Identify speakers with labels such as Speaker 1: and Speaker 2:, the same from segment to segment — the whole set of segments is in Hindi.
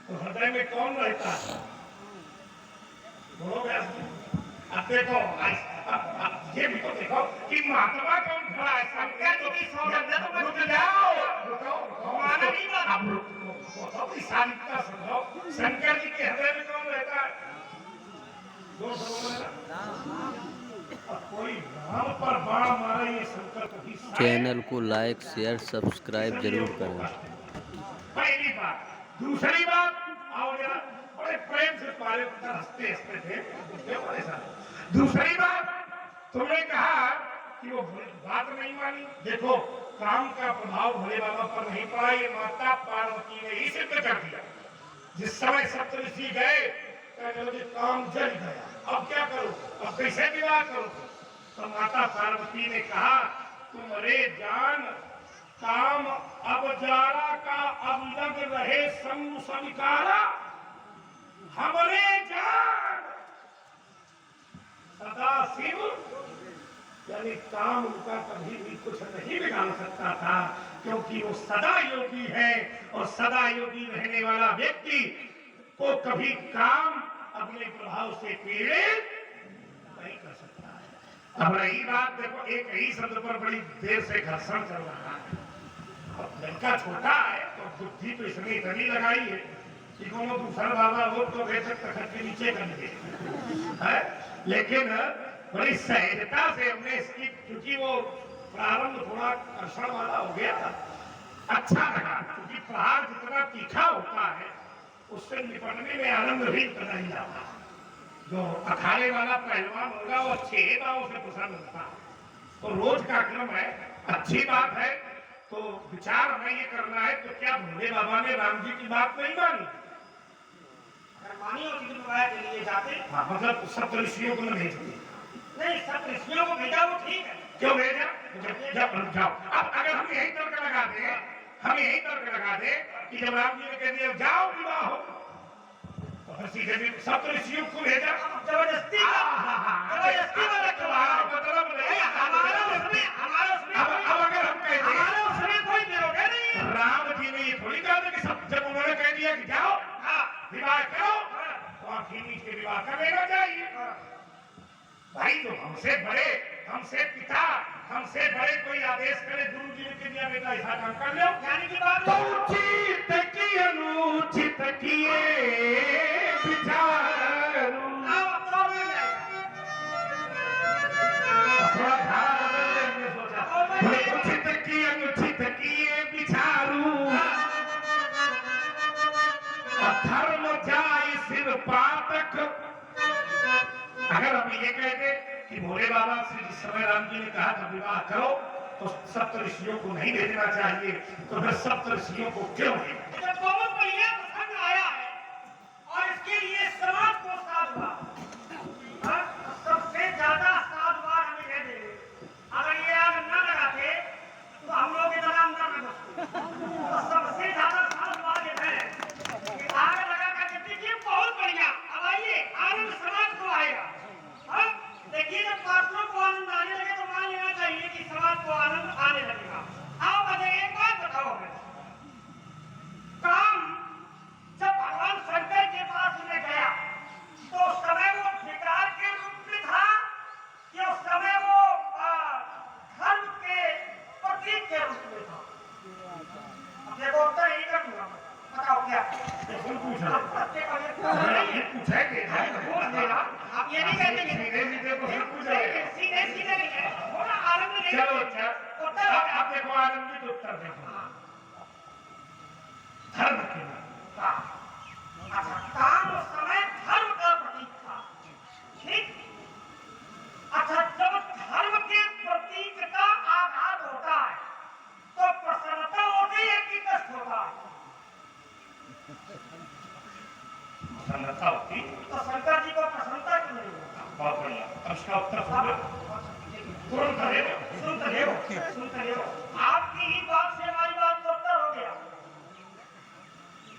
Speaker 1: तो हृदय में कौन रहता है? बोलोगे अब देखो ये भी तो देखो कि महात्मा कौन खड़ा है? शंकर जी की सौगंध तो रुक जाओ, रुको माना नहीं बात। अब रुको शांति से सुनो। शंकर जी के हृदय में कौन रहता है? दो कोई राम पर बाण मारे ये शंकर कभी
Speaker 2: चैनल को लाइक शेयर सब्सक्राइब जरूर करें।
Speaker 1: पहली बात। दूसरी बात, आओ जरा बड़े प्रेम से तुम्हारे ऊपर हंसते हंसते थे। दूसरी बात, तुमने कहा कि वो बात नहीं मानी। देखो काम का प्रभाव भोले बाबा पर नहीं पड़ा, ये माता पार्वती ने ही सिद्ध कर दिया। जिस समय सप्तऋषि गए काम जल गया, अब क्या करो, अब कैसे विवाह करो? तो माता पार्वती ने कहा तुम्हारे जान काम अब जारा का अब लग रहे संग संकारा। हमरे जान सदा शिव यानी काम उनका कभी भी कुछ नहीं बिगाड़ सकता था, क्योंकि वो सदा योगी है और सदा योगी रहने वाला व्यक्ति को कभी काम अपने प्रभाव से पीड़ित नहीं कर सकता है। अब रही बात, देखो एक ही शब्द पर बड़ी देर से घर्षण चल रहा है। अब लड़का छोटा है तो बुद्धि तो इसने इतनी लगाई है कि कोनो दूसरा बाबा हो तो बेशक तखत के नीचे कर दे, लेकिन बड़ी सहजता से हमने इसकी, क्योंकि वो प्रारंभ थोड़ा कर्षण वाला हो गया था, अच्छा लगा। क्योंकि प्रहार जितना तीखा होता है उससे निपटने में आनंद भी उतना ही आता है। जो अखाड़े वाला पहलवान होगा वो अच्छे दावों से प्रसन्न होता है। तो रोज का क्रम है, अच्छी बात है। तो विचार हमें ये करना है, तो क्या भोले बाबा ने राम जी की बात नहीं मानी?
Speaker 3: मानी और किसी प्रकार के लिए जाते,
Speaker 1: हाँ, मतलब सब ऋषियों को भेजते
Speaker 3: नहीं, सब ऋषियों को भेजा वो ठीक है।
Speaker 1: क्यों भेजा? जब जाओ। अब अगर हम यही तर्क लगा दे, हम यही तर्क लगा दे कि जब राम जी ने कह दिया जाओ विवाह हो, तो फिर सीधे भी सब ऋषियों को भेजा।
Speaker 3: जबरदस्ती जबरदस्ती वाला
Speaker 1: तुम्हारा मतलब नहीं। अब अगर हम कहते
Speaker 3: हमारे उसमें कोई विरोध नहीं।
Speaker 1: राम जी ने ये थोड़ी कहा था कि सब, जब उन्होंने कह दिया कि जाओ विवाह करो तो आखिरी के विवाह कर लेना चाहिए। भाई तो हमसे बड़े, हमसे पिता, हमसे बड़े कोई आदेश करे, गुरु जी ने कह दिया बेटा ऐसा काम कर लो,
Speaker 3: यानी कि बात
Speaker 1: तो उचित की अनुचित किए विचारू। थोड़ा धारा बदल दे, हमने सोचा उचित की अनुचित किए विचारू, धर्म जाय सिर पातक। अगर हम ये कहते कि भोले बाबा से जिस समय राम जी ने कहा था विवाह करो तो सप्त ऋषियों को नहीं भेजना चाहिए, तो फिर सप्त ऋषियों को क्यों भेजा?
Speaker 3: बहुत बढ़िया प्रसंग आया है और इसके लिए समाज को साधुवाद, सबसे ज्यादा साधुवाद हमें दे दे। अगर ये आग न लगाते तो हम लोग इतना अंदर में घुसते। तो सबसे ज्यादा साधुवाद ये है कि आग लगा कर देखिए, बहुत बढ़िया। अब आइए आनंद समाज को आएगा। देखिए जब पात्रों को आनंद आने लगे तो मान लेना चाहिए कि समाज को आनंद आने लगेगा। आओ बताइए, एक बात बताओ हमें, काम जब भगवान शंकर के पास में गया तो उस समय वो विकार के रूप में था कि उस समय वो धर्म के प्रतीक के रूप में था? अब देखो उत्तर यही कर दूंगा, बताओ क्या आप ये नहीं कहते सीधे सीधे नहीं है, थोड़ा आनंद नहीं।
Speaker 1: चलो उत्तर आप देखो, आनंदित उत्तर देखो। धर्म के
Speaker 3: अच्छा, काम उस समय धर्म का प्रतीक था, ठीक। अच्छा, जब धर्म के प्रतीक का आघात होता है तो प्रसन्नता होती है कि कष्ट होता है?
Speaker 1: प्रसन्नता होती।
Speaker 3: तो शंकर जी को प्रसन्नता क्यों नहीं होता?
Speaker 1: बहुत बढ़िया, उसका उत्तर तुरंत
Speaker 3: आपकी ही बात से हमारी बात का उत्तर हो गया।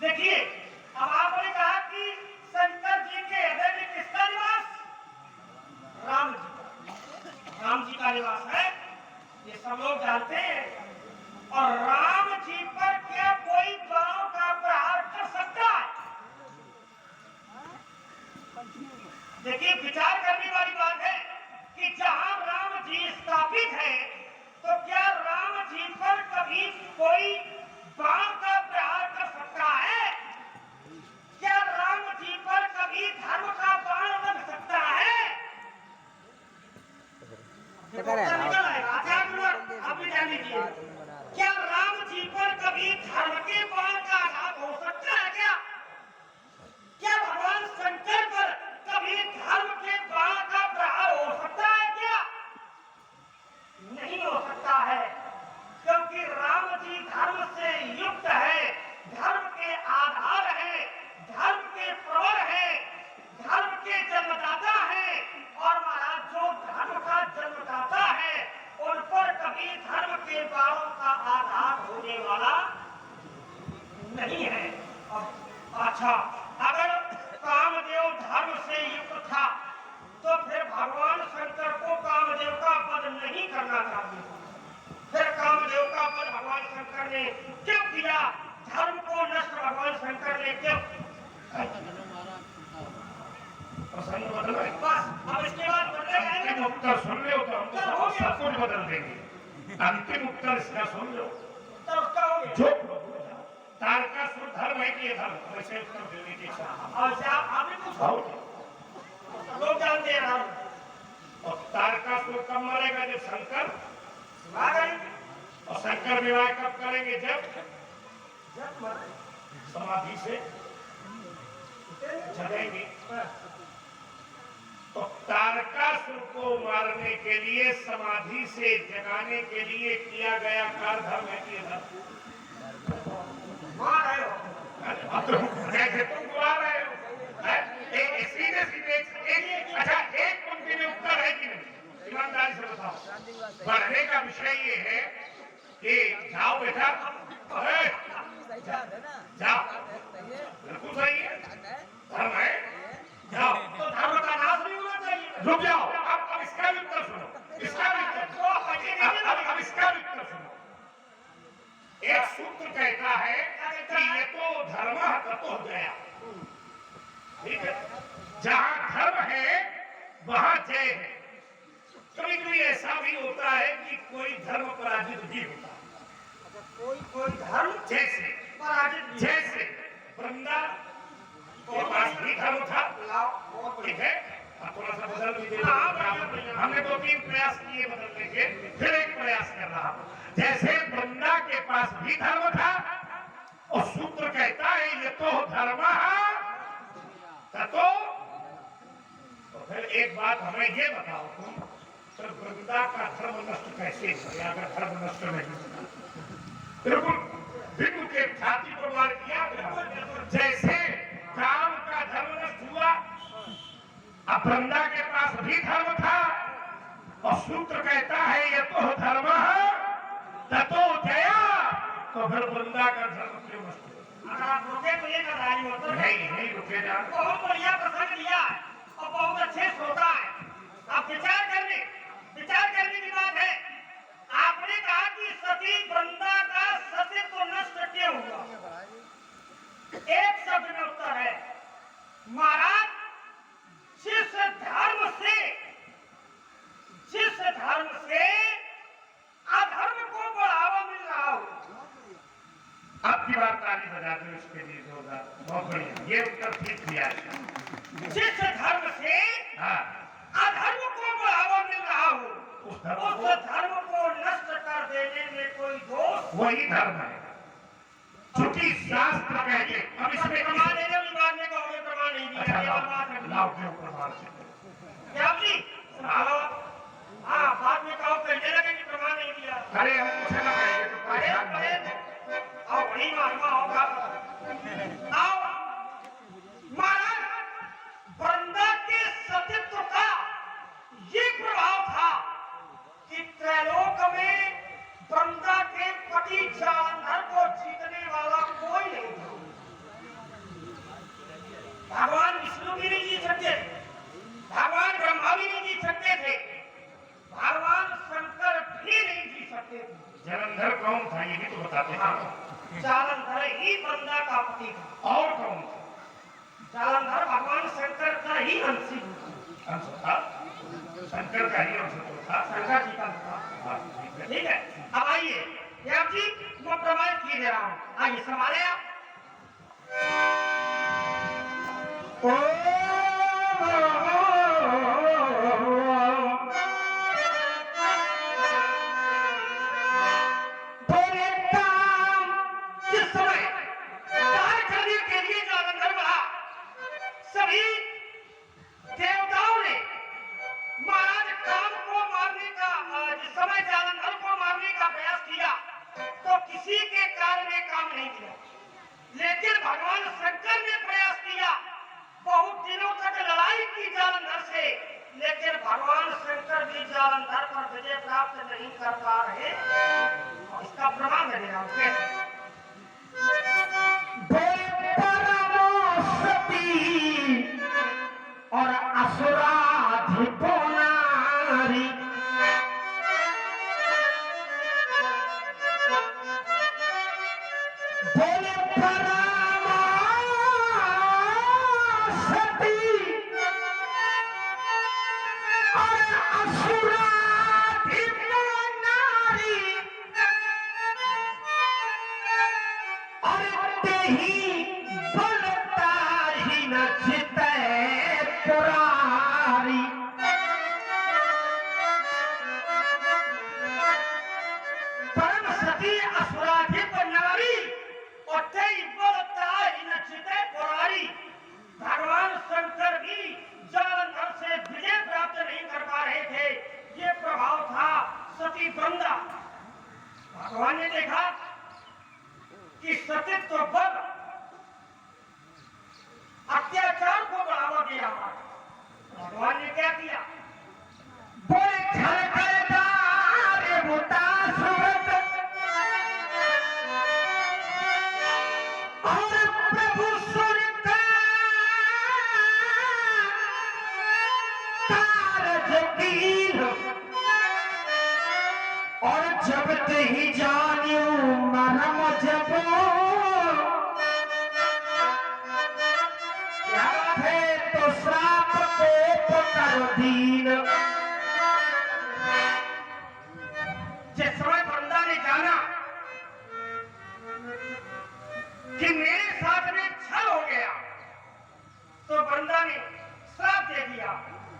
Speaker 3: देखिए, अब आपने कहा कि शंकर जी के हृदय में किसका निवास? राम जी का। राम जी का निवास है, ये सब लोग जानते हैं। और राम जी पर क्या कोई गांव का प्रहार कर सकता है? विचार करने वाली बात है कि जहां राम जी स्थापित है तो क्या राम जी पर कभी कोई बाण का प्रहार कर सकता है? क्या राम जी पर कभी धर्म का बाण लग सकता है? निकल आएगा। अच्छा आप भी जान लीजिए, क्या राम जी पर कभी धर्म के बाण का आघात हो सकता है? क्या भगवान शंकर पर कभी धर्म के बाण का प्रहार हो सकता है? क्या नहीं हो सकता है, क्योंकि राम जी धर्म से युक्त है, धर्म के आधार है, धर्म के प्रवर है, धर्म के जन्मदाता है। और महाराज जो धर्म का जन्मदाता है उन पर कभी धर्म के बाणों का आघात होने वाला नहीं है। अच्छा, अगर कामदेव धर्म से युक्त था तो फिर भगवान शंकर को कामदेव का पद नहीं करना चाहिए। फिर कामदेव का पद भगवान शंकर ने क्यों किया? धर्म को नष्ट भगवान शंकर ने क्यों?
Speaker 1: प्रसंग बदल है।
Speaker 3: बस अब इसके बाद बदले
Speaker 1: अंतिम उत्तर सुन लो तो हम सब कुछ बदल देंगे। अंतिम उत्तर इसका सुन लो
Speaker 3: तो उसका हो गया।
Speaker 1: जो तारकासुर धर्म है कि धर्म, वैसे उत्तर देने की इच्छा
Speaker 3: और आपने पूछा लोग जानते हैं राम।
Speaker 1: और तारकासुर कब मरेगा? जब शंकर
Speaker 3: आ गए।
Speaker 1: और शंकर विवाह कब करेंगे?
Speaker 3: जब मरे
Speaker 1: समाधि से जगेंगे। तो तारकासुर को मारने के लिए, समाधि से जगाने के लिए किया गया कार्य धर्म है कि धर्म?
Speaker 3: मार रहे हो।
Speaker 1: अब तो जैसे तुम बुला रहे हो सीधे सीधे अच्छा एक पंक्ति में उत्तर है कि नहीं? ईमानदारी से बताओ। पढ़ने का विषय ये है कि जाओ बेटा, जाओ, बिल्कुल सही है, धर्म है, जाओ।
Speaker 3: तो धर्म का नाश नहीं होना चाहिए।
Speaker 1: रुक जाओ, अब इसका भी उत्तर सुनो, इसका भी उत्तर, अब इसका भी उत्तर सुनो। एक सूत्र कहता है कि ये तो धर्म ततो गया, ठीक है? जहां धर्म है वहां जय है। कभी कभी ऐसा भी होता है कि कोई धर्म पराजित भी होता है।
Speaker 3: कोई धर्म
Speaker 1: जैसे
Speaker 3: पराजित
Speaker 1: जैसे वृंदा के पास भी धर्म था, ठीक है? अब थोड़ा सा बदल भी देना। हमने 2-3 प्रयास किए बदलने के, फिर एक प्रयास कर रहा हूं। जैसे वृंदा के पास भी धर्म था और सूत्र कहता है ये तो धर्म तो फिर एक बात हमें ये बताओ तुम, फिर वृंदा का धर्म नष्ट कैसे हुआ? अगर धर्म नष्ट नहीं हुआ, बिल्कुल बिल्कुल के छाती पर मार किया गया। जैसे काम का धर्म नष्ट हुआ, अब वृंदा के पास भी धर्म था और सूत्र कहता है ये तो धर्म ततो जया, तो फिर वृंदा का धर्म क्यों नष्ट हुआ?
Speaker 3: अगर आप रुके तो ये करानी होता है।
Speaker 1: नहीं रुकेगा।
Speaker 3: बहुत बढ़िया प्रसंग दिया और बहुत अच्छे श्रोता है। आप विचार करने की बात है। आपने कहा कि सती वृंदा का सतीत्व नष्ट क्यों हुआ? एक शब्द में उत्तर है महाराज, जिस धर्म से अधर्म को बढ़ावा मिल रहा हो।
Speaker 1: आपकी बात ताली बजाते हो इसके लिए जोरदार, बहुत बढ़िया, ये उत्तर ठीक दिया है।
Speaker 3: जिस धर्म से
Speaker 1: हाँ,
Speaker 3: अधर्म को बढ़ावा मिल रहा हो,
Speaker 1: उस
Speaker 3: उस धर्म को नष्ट कर देने में कोई दोष
Speaker 1: वही धर्म है, चूंकि शास्त्र कहते। अब इसमें
Speaker 3: प्रमाण देने वाली बात में कहोगे प्रमाण नहीं दिया।
Speaker 1: अच्छा,
Speaker 3: केवल बात है।
Speaker 1: लाओ क्यों प्रमाण से?
Speaker 3: क्या जी? हाँ, बाद में कहो कहने लगे कि प्रमाण नहीं दिया।
Speaker 1: अरे हम पूछे ना कहेंगे तो परेशान नहीं।
Speaker 3: आओ बड़ी महिमा होगा। आओ महाराज, वृंदा के सतीत्व का ये प्रभाव था कि त्रैलोक में वृंदा के पति जालंधर को जीतने वाला कोई नहीं था। भगवान विष्णु भी नहीं जीत सकते, भगवान ब्रह्मा भी नहीं जीत सकते थे, भगवान शंकर भी नहीं जीत सकते थे।
Speaker 1: जालंधर कौन था ये भी तो बताते हैं।
Speaker 3: जालंधर ही वृंदा का पति था।
Speaker 1: और कौन था?
Speaker 3: जालंधर भगवान शंकर का ही अंशी था।
Speaker 1: अंश था, शंकर का ही अंश तो था।
Speaker 3: शंकर जी का था।
Speaker 1: हाँ, ठीक है।
Speaker 3: ठीक है, अब आइए यार जी, मैं प्रमाणित किए दे रहा हूँ, आइए संभाले आप। बोले काम जिस समय कार्य करने के लिए जालंधर बढ़ा, सभी देवताओं ने महाराज काम को मारने का जिस समय जालंधर को मारने का प्रयास किया तो किसी के कार्य में काम नहीं किया, लेकिन भगवान शंकर ने प्रयास किया, बहुत दिनों तक लड़ाई की जालंधर से, लेकिन भगवान शंकर भी जालंधर पर विजय प्राप्त नहीं कर पा रहे। इसका प्रमाण दे रहा हूं कैसे। और असुराधिपो नारी, बोले पराशक्ति और असुराधिपो नारी, और तेहि बलता ही न चितै पुरारी। परम सती असुराधिप नारी और तेहि बलता ही न चितै पुरारी। भगवान शंकर भी जालंधर से विजय प्राप्त नहीं कर पा रहे थे, ये प्रभाव था सती वृंदा। भगवान ने देखा कि सतीत्व बल अत्याचार को बढ़ावा दिया, भगवान ने क्या किया, बोले झलकदार मुतासुरत और प्रभु सूर्य का कारज कीन, और जब ही जानियो मरम जबो, क्या है तो श्राप को कर दीन। जिस समय वृंदा ने जाना कि मेरे साथ में छल हो गया, तो वृंदा ने श्राप दे दिया।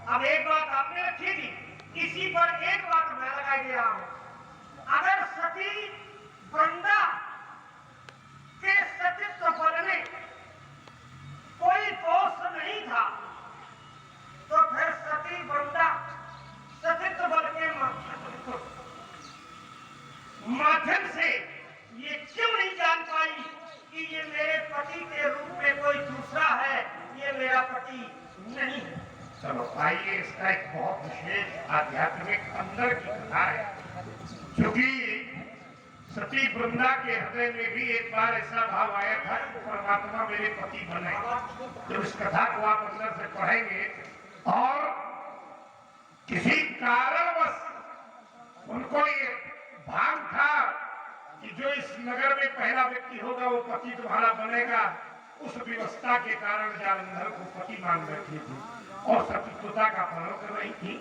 Speaker 3: अब एक बात आपने रखी थी, इसी पर एक बात मैं लगाई दे रहा हूं, अगर सती वृंदा के सतीत्व बल में कोई दोष नहीं था, तो फिर सती वृंदा सतीत्व बल के माध्यम से ये क्यों नहीं जान पाई कि ये मेरे पति के रूप में कोई दूसरा है, ये मेरा पति नहीं है।
Speaker 1: चलो आइए, इसका एक बहुत विशेष आध्यात्मिक अंदर की कथा है, क्योंकि सती वृंदा के हृदय में भी एक बार ऐसा भाव आया था कि परमात्मा मेरे पति बने। तो इस कथा को आप अंदर से पढ़ेंगे और किसी कारणवश उनको ये भान था कि जो इस नगर में पहला व्यक्ति होगा वो पति तुम्हारा बनेगा, उस व्यवस्था के कारण जालंधर को पति मान बैठी थी और सतीत्वता का पालन कर रही थी।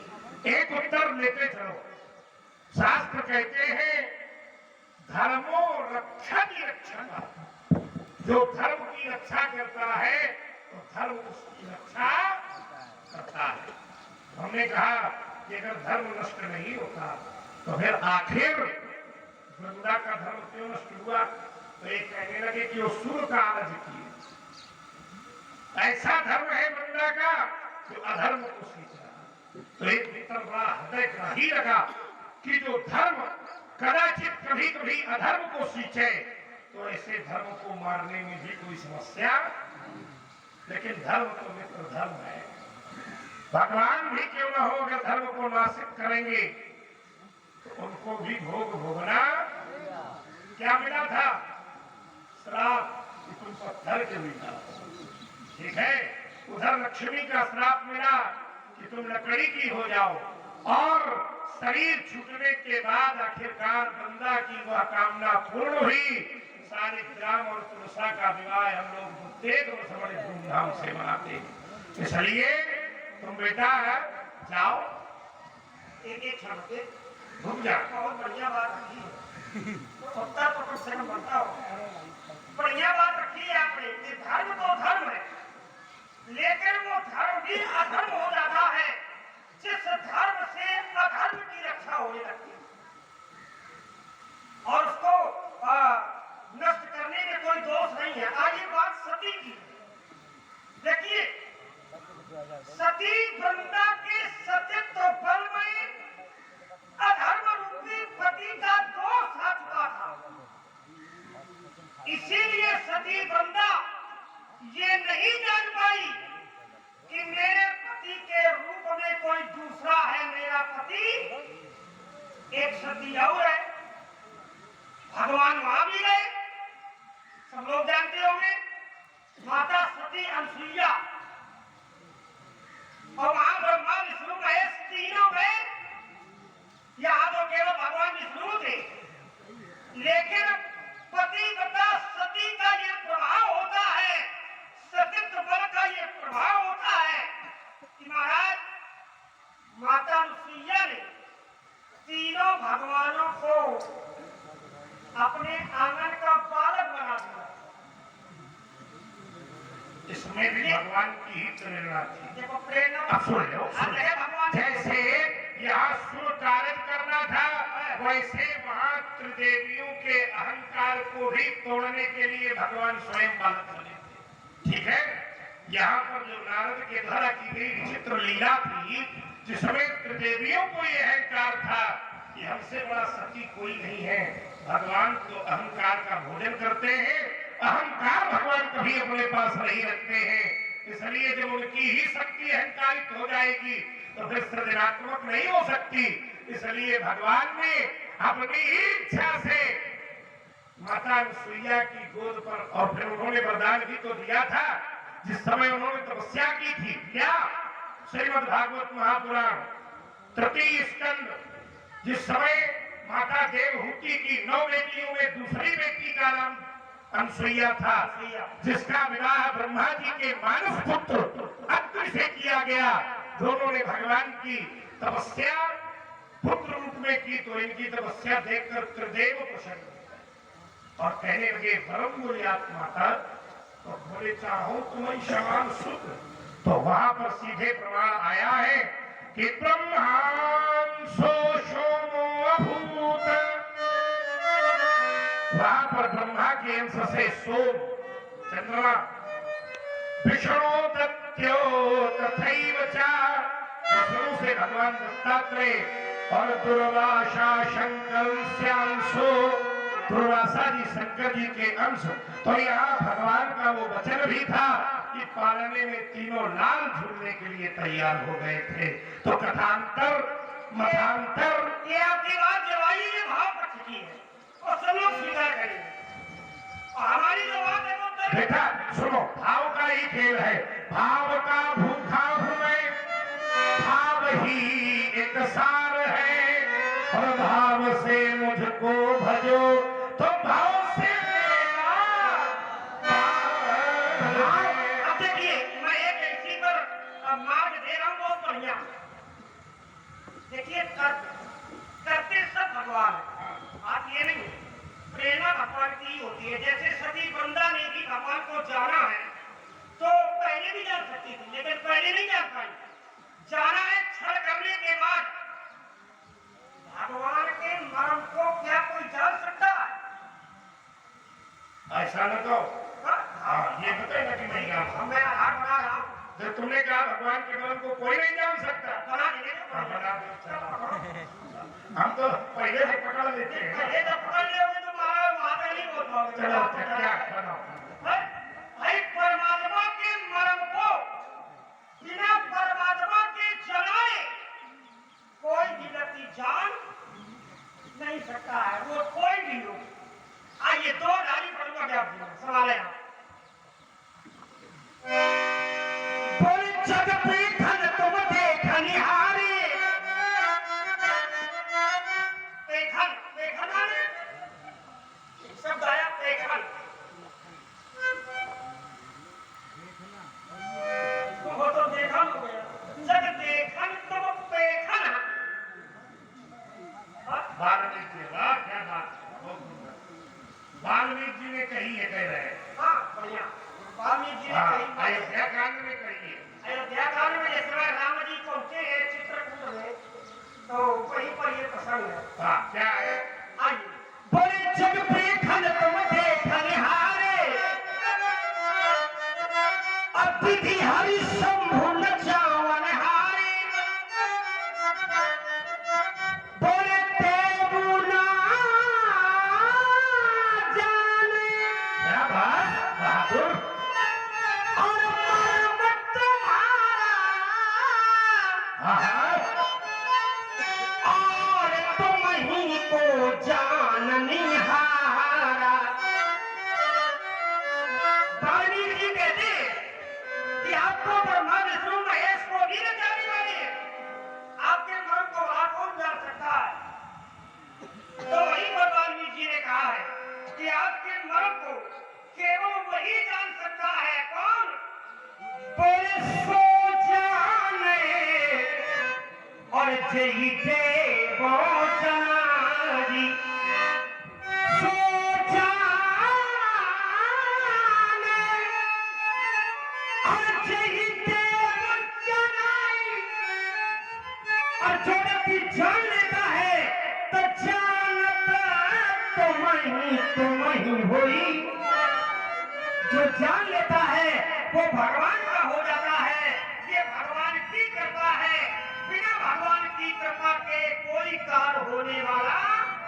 Speaker 1: एक उत्तर लेते चलो, शास्त्र कहते हैं धर्मो रक्षा की रक्षा, जो धर्म की रक्षा करता है तो धर्म उसकी रक्षा करता है। हमने कहा कि अगर धर्म नष्ट नहीं होता तो फिर आखिर वृंदा का धर्म क्यों नष्ट हुआ? तो एक कहने लगे कि वो सूर्य का आराध किए, ऐसा धर्म है वृंदा का जो अधर्म को सींच रहा। तो एक भीतर बड़ा हृदय ग्राही लगा कि जो धर्म कदाचित कभी कभी अधर्म को सींचे तो ऐसे धर्म को मारने में भी कोई समस्या, लेकिन धर्म तो मित्र धर्म है। भगवान भी क्यों न हो, अगर धर्म को नाशित करेंगे तो उनको भी भोग भोगना। क्या मिला था? श्राप कि तुम पत्थर के मिला, ठीक है। उधर लक्ष्मी का श्राप मिला कि तुम लकड़ी की हो जाओ, और शरीर छूटने के बाद आखिरकार वृंदा की वह कामना पूर्ण हुई। शालिग्राम और तुलसा का विवाह हम लोग बड़े धूमधाम से मनाते हैं। इसलिए तुम बेटा जाओ,
Speaker 3: एक एक क्षण के
Speaker 1: रुक जा।
Speaker 3: बहुत बढ़िया बात रखी है, सत्ता तो कुछ से बनता हो, बढ़िया बात रखी है आपने कि धर्म तो धर्म है, लेकिन वो धर्म भी अधर्म हो जाता है जिस धर्म से अधर्म की रक्षा होने लगती है, और उसको नष्ट करने में कोई दोष नहीं है। आइए बात सती की, देखिए सती वृंदा के सतीत्व बल में अधर्म रूपी पति का दोष आ चुका था, इसीलिए सती वृंदा ये नहीं जान पाई कि मेरे पति के रूप में कोई दूसरा है, मेरा पति एक सती और है। भगवान वहां भी गए, सब लोग जानते होंगे, माता सती अनसुईया, और वहां ब्रह्मा विष्णु महेश तीनों गए। यहाँ तो केवल भगवान विष्णु थे, लेकिन पतिव्रता सती का ये प्रभाव होता है, सतीत्व बल का ये प्रभाव होता है कि महाराज माता अनसुईया ने तीनों भगवानों को अपने आंगन का बालक बना दिया।
Speaker 1: इसमें भी भगवान की ही प्रेरणा थी।
Speaker 3: देखो प्रेरणा
Speaker 1: अब सुन लो,
Speaker 3: भगवान
Speaker 1: जैसे यहाँ सुर कार्य करना था, वैसे वहाँ त्रिदेवियों के अहंकार को भी तोड़ने के लिए भगवान स्वयं बालक बने थे। ठीक है, यहाँ पर जो नारद के द्वारा की गई विचित्र लीला थी, जिसमें त्रिदेवियों को यह अहंकार था कि हमसे बड़ा सती कोई नहीं है। भगवान तो अहंकार का भोजन करते हैं, अहंकार भगवान कभी अपने पास नहीं रखते हैं, इसलिए जब उनकी ही शक्ति अहंकारित हो जाएगी तो फिर सृजनात्मक नहीं हो सकती। इसलिए भगवान ने अपनी इच्छा से माता अनसुईया की गोद पर, और फिर उन्होंने वरदान भी तो दिया था जिस समय उन्होंने तपस्या की थी। क्या? श्रीमद् भागवत महापुराण तृतीय स्कंद, जिस समय माता देवहूति की 9 बेटियों में दूसरी बेटी का नाम अनसुईया था, जिसका विवाह ब्रह्मा जी के मानस पुत्र अत्रि से किया गया। दोनों ने भगवान की तपस्या पुत्र रूप में की, तो इनकी तपस्या देखकर त्रिदेव प्रसन्न हुए और कहने लगे परम मूल्यात माता, तो बोले चाहो तुम्हें समान सूत्र। तो वहां पर सीधे प्रमाण आया है कि ब्रह्मांसो सोमो अभूत, वहां पर ब्रह्मा के अंश से सोम चंद्रमा, विष्णु दत्त्यो तथैव च, विष्णु से भगवान दत्तात्रेय, और दुर्वासा शंकर श्यांसो, दुर्वासा जी शंकर जी के अंश। तो यहाँ भगवान का वो वचन भी था कि पालने में तीनों लाल झूलने के लिए तैयार हो गए थे। तो कथांतर मतांतर
Speaker 3: ये आपकी बात जवाई ये भाव पक्ष की है और सब लोग स्वीकार करेंगे, और हमारी जो बात है वो तो
Speaker 1: बेटा सुनो, भाव का ही खेल है, भाव का भूखा हूं मैं, भाव ही एक सार है, और भाव से मुझको भजो तो भाव से मेरा भाव।
Speaker 3: अब देखिए मैं एक इसी पर मार्ग दे रहा हूँ बहुत बढ़िया। देखिए करते सब भगवान है, बात ये नहीं, प्रेरणा भगवान की होती है। जैसे सती वृंदा ने भी भगवान को जाना है तो पहले भी जान सकती थी, लेकिन पहले नहीं जान पाई। जाना है क्षण करने के बाद। भगवान के मर्म को क्या कोई जान सकता है?
Speaker 1: ऐसा न कहो। हाँ, ये बताएगा कि नहीं जानता।
Speaker 3: मैं आधार बना रहा हूँ।
Speaker 1: जब तुमने कहा भगवान के मर्म को कोई नहीं जान सकता,
Speaker 3: बना दीजिए तो
Speaker 1: हाँ, बना दो, चलो। हम तो पहले से पकड़ लेते हैं।
Speaker 3: पहले जब पकड़ लियोगे तो वहां तक नहीं पहुंच पाओगे।
Speaker 1: चलो क्या बनाओ।
Speaker 3: भाई परमात्मा के मर्म को बिना परमात्मा के जनाए कोई भी व्यक्ति जान नहीं सकता है, वो कोई भी हो। आइए दो डाली पढ़ूंगा क्या सवाल है। बोले जग देखन तुम देखनिहारे, देखन देखन शब्द आया देखन,
Speaker 1: अयोध्या कांड में कहिए।
Speaker 3: अयोध्या कांड में जिस समय राम जी पहुंचे हैं चित्रकूट में, तो वहीं पर ये प्रसंग है।
Speaker 1: हाँ, क्या है?
Speaker 3: आइए। बोले जग देखन तुम देखन हारे, अब विधि हरि शंभु न जावन हारे। बोले देवु ना जाने,
Speaker 1: क्या बात, बहादुर।
Speaker 3: और मर्म तुम्हारा,
Speaker 1: हाँ हाँ,
Speaker 3: और तुम ही को जाननिहारा। वाल्मीकि जी कहते हैं कि आपको ब्रह्मा विष्णु महेश को भी न जानने वाले हैं, आपके मर्म को वहां कौन जान सकता है? तो वही पर वाल्मीकि जी ने कहा है कि आपके मर्म को केवल वही जान सकता है। कौन? बोले सो जाने और जय देवो जनारी, सो जाने और जय देवो जनारी। और जो व्यक्ति जान लेता है तो जानता तुम ही हुई। जो जान लेता है वो भगवान का हो जाता है। ये भगवान की कृपा है, बिना भगवान की कृपा के कोई कार्य होने वाला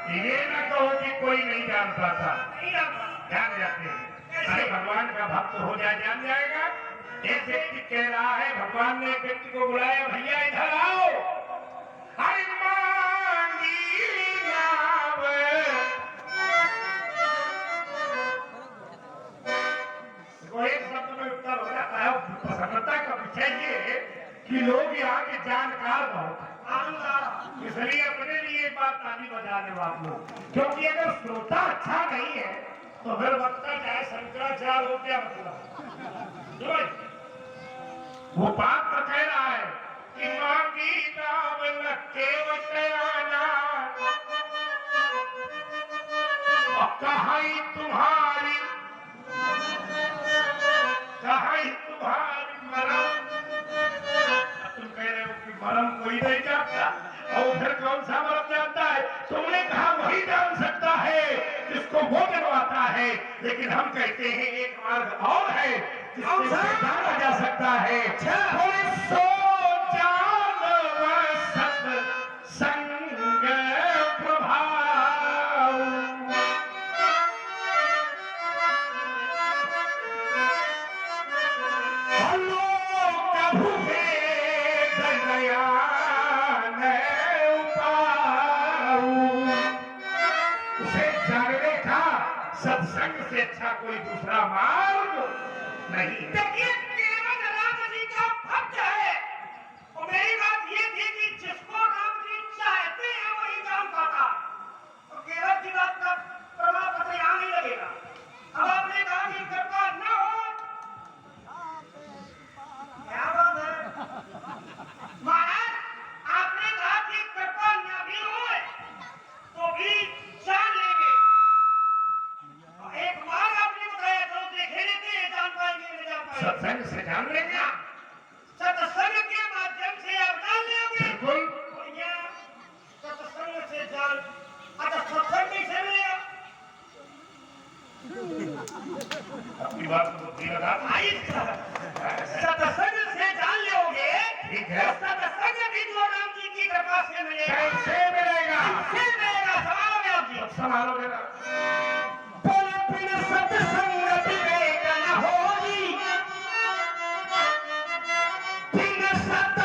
Speaker 1: ये न कहो कि कोई नहीं जान पाता,
Speaker 3: नहीं रहता।
Speaker 1: जान जाते हैं। अरे भगवान का भक्त हो जाए जान जाएगा। एक व्यक्ति कह रहा है, भगवान ने एक व्यक्ति को बुलाया, भैया इधर आओ। अरे मांगी नाव, देखो एक शब्द में उत्तर हो जाता है। प्रसन्नता का विषय ये है कि लोग यहाँ के जानकार बहुत हैं।
Speaker 3: आनंद आ रहा।
Speaker 1: इसलिए अपने लिए एक बात ताली बजा रहे हो आप लोग, क्योंकि अगर श्रोता अच्छा नहीं है तो फिर वक्ता चाहे शंकराचार्य हो, क्या मतलब? जो वो पात्र कह रहा है कि मांगी नाम केवटयाना, और कहाई तुम्हारी मरम। तुम कह रहे हो कि मरम कोई नहीं जानता, और फिर कौन सा मरम जानता है? तुमने कहा वही जान सकता है जिसको वो जनवाता है, लेकिन हम कहते हैं एक मार्ग और है जिससे जाना जा सकता है। बोले सो जान सत संग प्रभाव, प्रभु भेद गया उसे जानने का सत्संग से अच्छा कोई दूसरा मार्ग नहीं है।
Speaker 3: देखिए केवल राम जी का भक्त है। और मेरी बात ये थी कि जिसको राम जी चाहते हैं वही जान पाता। तो केवल की बात का प्रमाण पत्र यहाँ नहीं लगेगा। अब आपने कहा कि कृपा न हो, क्या बात है महाराज? आपने कहा कि कृपा न भी हो तो भी जान लेंगे। और एक मार्ग आपने बताया, तो देखे लेते हैं, जान पाएंगे नहीं जान पाएंगे।
Speaker 1: सत्संग से जान लेंगे।
Speaker 3: सत्संग के माध्यम से आप जान लेंगे।
Speaker 1: बिल्कुल।
Speaker 3: भैया सत्संग से जान, अच्छा सत्संग कैसे मिलेगा?
Speaker 1: अपनी बात को बुद्धि लगा।
Speaker 3: सत्संग से जान लोगे।
Speaker 1: ठीक है।
Speaker 3: सत्संग भी जो राम जी की कृपा से मिलेगा।
Speaker 1: कैसे मिलेगा?
Speaker 3: कैसे मिलेगा? सवाल है आप जी।
Speaker 1: संभालो मेरा।
Speaker 3: बोले बिन सत्संग विवेक न होई, बिन सत्संग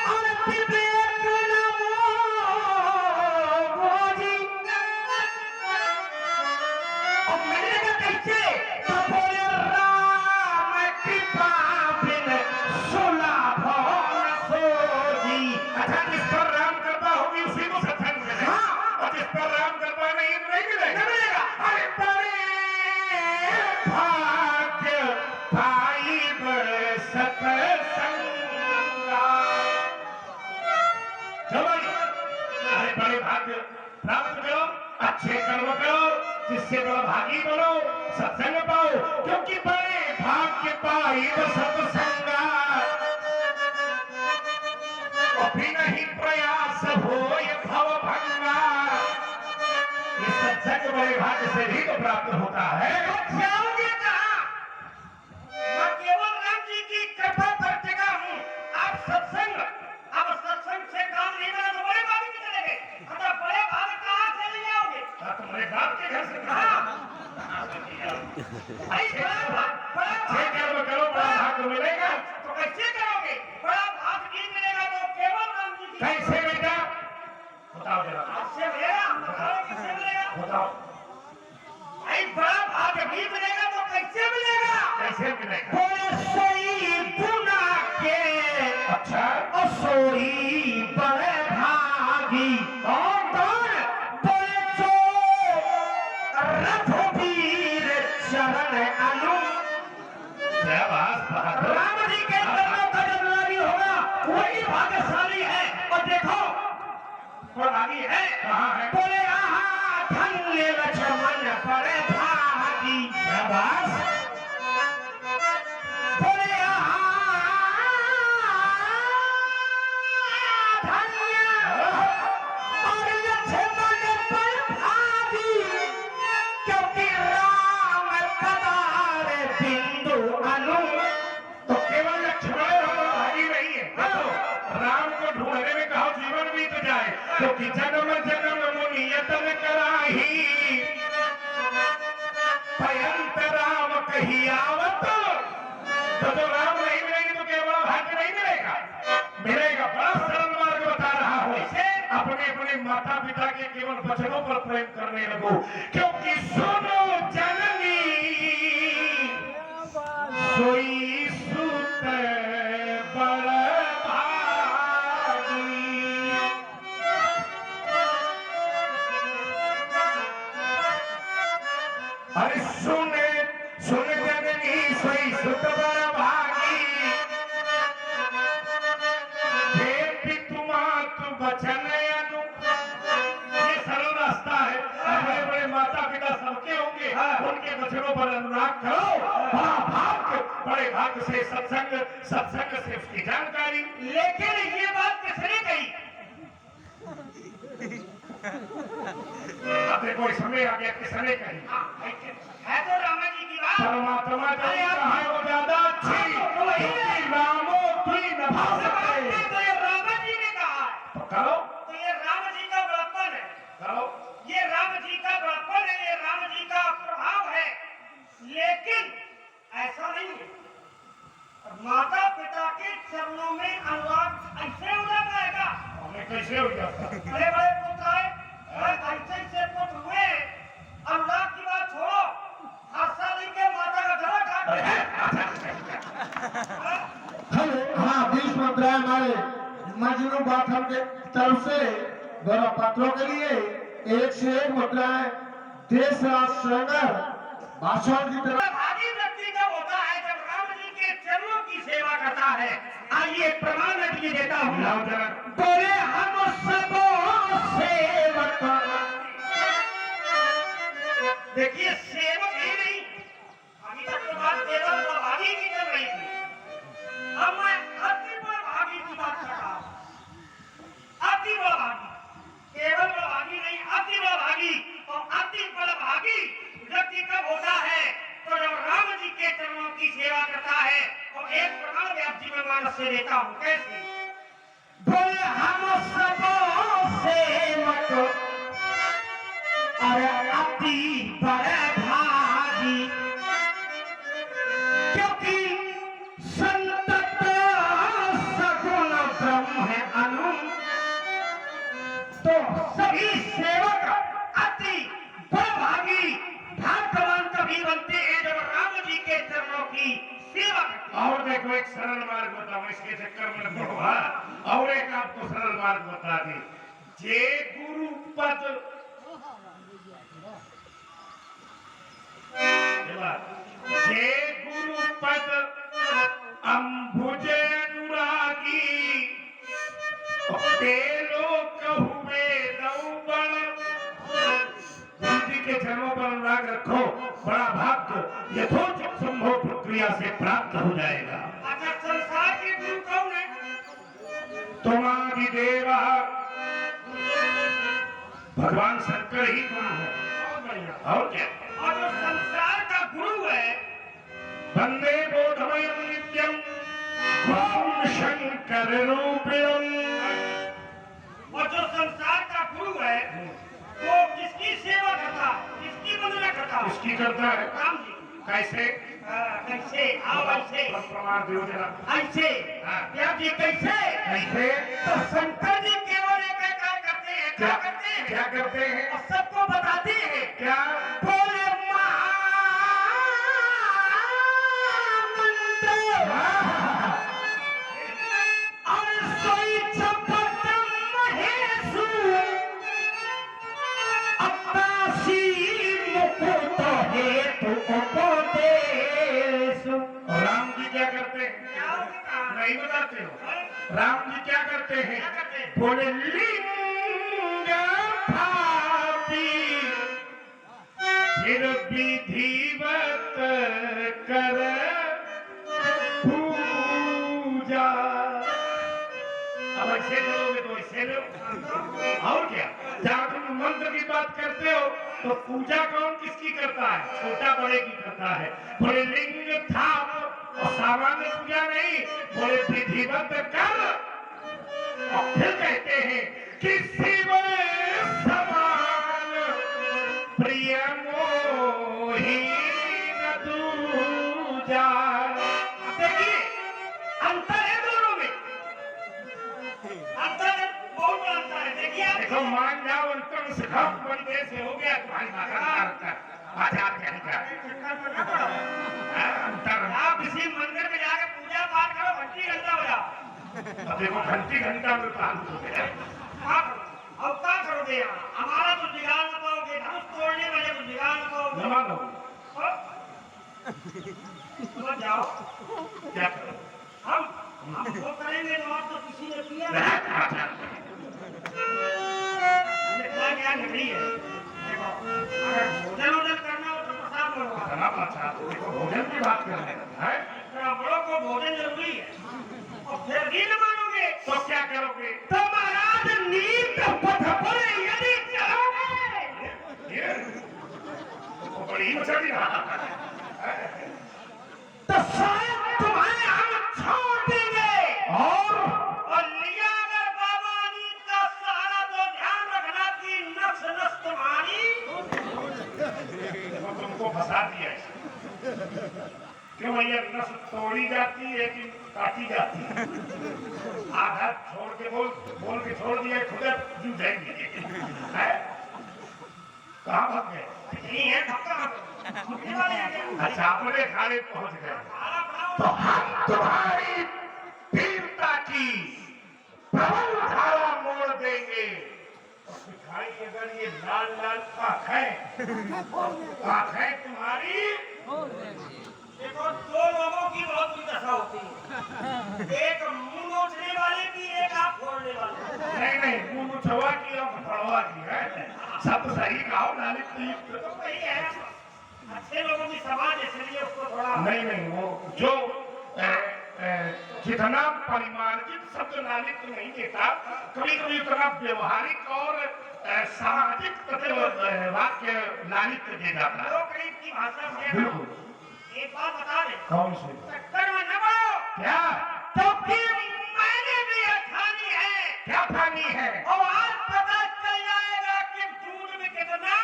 Speaker 3: और विवेक न होई। और मिलेगा कैसे? तो बोले राम कृपा बिन सुलभ न सोई।
Speaker 1: अच्छा, जिस पर राम कृपा होगी उसी को सत्संग मिलेगा।
Speaker 3: हाँ।
Speaker 1: और जिस पर राम कृपा नहीं नहीं मिलेगा।
Speaker 3: नहीं मिलेगा।
Speaker 1: अरे बड़े भाग्य भाई बड़े सत्संगा। चलो भाई, अरे बड़े भाग्य प्राप्त करो अच्छे कर्म करो, जिससे बड़ा भागी बनो, सत्संग पाओ, क्योंकि बड़े भाग्य पाई सत्संगा, अभी नहीं प्रयास हो ये भव भंगा। ये सत्संग बड़े भाग्य से ही तो प्राप्त होता है।
Speaker 3: तो जाओगे कहाँ? मैं केवल राम जी की कृपा पर टिका हूँ। आप सत्संग, अब सत्संग से काम नहीं बना तो बड़े भाग में चले गए। अतः बड़े भाग कहाँ से ले आओगे?
Speaker 1: तुम्हारे बाप के घर से
Speaker 3: भाई बड़ा
Speaker 1: कर्म करो, बड़ा भाग्य मिलेगा।
Speaker 3: तो कैसे करोगे? बड़ा भाग नहीं मिलेगा तो केवल राम जी की
Speaker 1: कैसे बेटा बताओ जरा,
Speaker 3: कैसे मिलेगा? हम बताओ कैसे मिलेगा?
Speaker 1: बताओ
Speaker 3: भाई बड़ा भाग भी मिलेगा तो कैसे मिलेगा?
Speaker 1: कैसे मिलेगा?
Speaker 3: बोले सोई गुना के
Speaker 1: अच्छा,
Speaker 3: सोई बड़े भागी।
Speaker 1: कौन कौन?
Speaker 3: बोले जो रघुवीर चरण अनु।
Speaker 1: शाबाश बहादुर।
Speaker 3: राम जी के चरणों का जो नारी होगा वही भाग्यशाली है। और देखो और भागी है
Speaker 1: कहाँ है?
Speaker 3: बोले आहा धन्य लक्ष्मण बड़े भागी।
Speaker 1: शाबाश।
Speaker 3: बोले आहा धन्य और लक्ष्मण बड़े भागी, क्योंकि राम पधारे बिंदु अनु।
Speaker 1: तो केवल लक्ष्मण और भागी नहीं है। देखो, राम को ढूंढने में कहो जीवन बीत जाए, क्योंकि जन्म जन्म मुनि यतन कराही, भयंत राम कही आवत। तो जो राम नहीं मिलेंगे तो केवल भाग्य नहीं मिलेगा, मिलेगा। बड़ा सरल मार्ग बता रहा हूं। अपने अपने माता पिता के केवल वचनों पर प्रेम करने लगो, क्योंकि सुनो जननी सोई सुत बड़ भागी। अरे सुने सुन जननी सोई सुत बड़ भागी, हे पितु मातु वचन अनु। ये सरल रास्ता है। बड़े बड़े माता पिता सबके होंगे, उनके वचनों पर अनुराग करो, बड़ा भाग्य, बड़े भाग्य से सत्संग, सत्संग से उसकी जानकारी।
Speaker 3: लेकिन ये बात किसने कही?
Speaker 1: अब देखो समय आ गया, किसने कही?
Speaker 3: है तो राम जी की बात।
Speaker 1: परमात्मा जो कहा है वो ज्यादा अच्छी, क्योंकि रामो की न भाव सकते।
Speaker 3: तो ये राम जी ने कहा है,
Speaker 1: तो करो
Speaker 3: तो ये राम जी का बड़प्पन है।
Speaker 1: करो।
Speaker 3: ये राम जी का बड़प्पन है, ये राम जी का प्रभाव है। लेकिन ऐसा नहीं है। माता पिता के चरणों में अनुराग ऐसे हो जाता है क्या?
Speaker 1: हमें कैसे हो जाता?
Speaker 3: बड़े बड़े पुत्र आए, ऐसे ऐसे पुत्र हुए, अनुराग की बात छोड़ो, हादसा लेके माता का गला काट दिया।
Speaker 4: हाँ 20 मुद्रा हमारे मजनू बाथम के तरफ से दोनों पत्रों के लिए एक से एक मुद्राएं देश राष्ट्र भाषण की तरफ।
Speaker 3: भागी व्यक्ति जब होता है, जब राम जी के चरणों की सेवा करता है। आइए प्रमाण मैं तुझे देता हूँ।
Speaker 1: लाओ जरा।
Speaker 3: बोले हम सबो सेवक। देखिए सेवक ही नहीं, अभी तक तो बात केवल भागी की चल रही थी। अब मैं अति बड़ भागी की बात कर रहा हूँ। अति बड़ भागी, केवल बड़ भागी नहीं, अति बड़ भागी। और अति बड़ भागी व्यक्ति कब होता है? तो जब राम जी के चरणों की सेवा करता है। और एक प्रमाण मैं आप जीवन मानस से देता हूँ। कैसे? बोले हम सबो सेवक, अरे अति बड़े भागी, क्योंकि संतत सगुण ब्रह्म है अनु। तो सभी सेवक अति बड़भागी भाग्यवान तभी बनते हैं जब राम जी के चरणों की सेवा करते हैं।
Speaker 1: और देखो एक सरल मार्ग बताओ, इसके चक्कर में न पड़ो। और एक आपको सरल मार्ग बता दी। जे गुरु पद जे गुरु पद अंबुज अनुरागी, ते लोक हुए दौबड़। के चरणों पर अनुराग रखो, बड़ा भाग्य यथोचित संभव प्रक्रिया से प्राप्त हो जाएगा।
Speaker 3: अच्छा, संसार के गुरु कौन है?
Speaker 1: तुमादिदेव भगवान शंकर ही गुरु है।
Speaker 3: बहुत बढ़िया।
Speaker 1: और क्या?
Speaker 3: और जो संसार का गुरु है,
Speaker 1: वंदे बोधमयं नित्यं गुरुं शंकर रूपिणम्।
Speaker 3: और जो संसार का गुरु है वो किसकी सेवा करता, किसकी वंदना करता?
Speaker 1: किसकी करता है?
Speaker 3: राम जी।
Speaker 1: कैसे?
Speaker 3: कैसे? आओ ऐसे,
Speaker 1: प्रमाण दो जरा।
Speaker 3: ऐसे।
Speaker 1: हाँ।
Speaker 3: प्यार जी कैसे?
Speaker 1: कैसे?
Speaker 3: तो शंकर जी केवल एक कार्य करते हैं। क्या करते हैं?
Speaker 1: क्या करते हैं?
Speaker 3: और सबको बताते हैं।
Speaker 1: क्या?
Speaker 3: बोले महामंत्र और सोई चपट महेशु अब्बासी मुकुट हेतु उपदेश।
Speaker 1: और राम जी क्या करते हैं? नहीं बताते हो? राम जी क्या करते हैं?
Speaker 3: क्या करते हैं?
Speaker 1: बोले लिंग थापी फिर विधिवत कर पूजा। अब ऐसे करोगे तो ऐसे लो। और क्या? जहाँ तुम मंत्र की बात करते हो तो पूजा कौन किसकी करता है? छोटा बड़े की करता है। बोले लिंग थाप, और सामान्य पूजा नहीं, बोले विधिवत कर। और फिर कहते हैं कि शिव समान प्रिय मोही न दूजा।
Speaker 3: देखिए, अंतर है दोनों में, अंतर है, बहुत बड़ा अंतर है। देखिए आप,
Speaker 1: देखो मान जाओ अंतर सिखाओ, बड़ी देर से हो गया तुम्हारी आचार कहने का अंतर।
Speaker 3: आप इसी मंदिर में जाके पूजा पाठ करो, घंटी घंटा बजाओ।
Speaker 1: अब देखो घंटी घंटा में पाल हो गया।
Speaker 3: आप अब क्या करोगे यहाँ? हमारा तो बिगाड़ न पाओगे, धनुष तोड़ने वाले को बिगाड़ न पाओगे।
Speaker 1: जमा लो।
Speaker 3: और? समझ जाओ,
Speaker 1: क्या करो?
Speaker 3: हम वो करेंगे तो आप तो किसी ने किया नहीं। हमने कहा क्या नगरी है। देखो, अगर भोजन वोजन करना हो तो प्रसाद बनवा।
Speaker 1: जनाब अच्छा, देखो भोजन की बात कर रहे हैं, हैं?
Speaker 3: ब्राह्मणों को भोजन जरूरी है। और फिर भी न मानोगे
Speaker 1: तो क्या करोगे?
Speaker 3: तो महाराज नीत पथ पर यदि चलोगे
Speaker 1: ये तो बड़ी मचली रहा
Speaker 3: तो शायद तुम्हारे हम छोड़ देंगे। और लिया अगर बाबा नीत का सहारा तो ध्यान रखना कि नस नस तुम्हारी।
Speaker 1: देखो तुमको फंसा दिया है। क्यों भैया? नस तोड़ी जाती है कि काटी जाती है? आधा छोड़ के बोल के छोड़ दिया, खुद जूझेंगे। कहाँ भाग गए?
Speaker 3: नहीं है पक्का मुझे वाले हैं क्या?
Speaker 1: अच्छा अपने खाने पहुंच गए।
Speaker 3: खाना बनाओ।
Speaker 1: तो हम तुम्हारी वीरता की प्रबल धारा मोड़ देंगे। और दिखाई अगर ये लाल लाल आंखें तुम्हारी।
Speaker 3: देखो, दो लोगों की बहुत बुरी दशा होती है, एक मुंह नोचने वाले की, एक आंख फोड़ने वाले।
Speaker 1: नहीं मुंह छवा की और फड़वा की है। सब सही कहो नालिक तीर्थ।
Speaker 3: तो वही है, अच्छे लोगों की समाज इसलिए उसको थोड़ा
Speaker 1: नहीं वो जो जितना परिमार्जित शब्द नालिक नहीं देता, कभी कभी उतना व्यवहारिक और सामाजिक वाक्य नालिक दे जाता है।
Speaker 3: दो करीब की भाषा से।
Speaker 1: बिल्कुल।
Speaker 3: एक बात बता दे,
Speaker 1: कौन से?
Speaker 3: चक्कर में न पड़ो,
Speaker 1: क्या?
Speaker 3: क्योंकि मैंने भी ये ठानी है।
Speaker 1: क्या ठानी है?
Speaker 3: और आज पता चल जाएगा कि दूध में कितना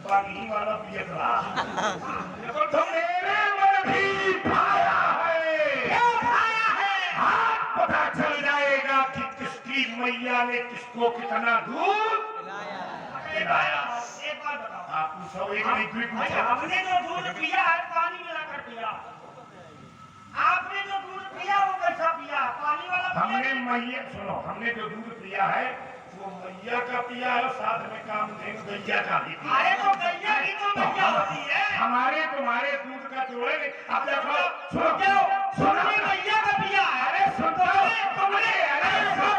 Speaker 1: पानी वाला पियत रहा। देखो तो मेरे मन भी भाया है।
Speaker 3: क्या खाया है?
Speaker 1: आज पता चल जाएगा कि किसकी मैया ने किसको कितना दूध पिलाया।
Speaker 3: एक बात बताओ,
Speaker 1: आप पूछो, एक लिक्विड
Speaker 3: भाई
Speaker 1: पूछो।
Speaker 3: हमने जो दूध पिया है पानी मिलाकर पिया, आपने जो दूध पिया वो कैसा पिया? पानी वाला पिया?
Speaker 1: हमने मैया सुनो, हमने जो दूध पिया है वो मैया का पिया है, और साथ में काम गैया का भी पिया
Speaker 3: अरे
Speaker 1: है।
Speaker 3: तो गैया की तो मैया होती है।
Speaker 1: हमारे तुम्हारे दूध का जोड़े नहीं। अब देखो सुनो
Speaker 3: क्यों?
Speaker 1: सुनो
Speaker 3: तुमने गैया का पिया है।
Speaker 1: अरे सुनो
Speaker 3: तुमने
Speaker 1: अरे
Speaker 3: तुमने
Speaker 1: सुनो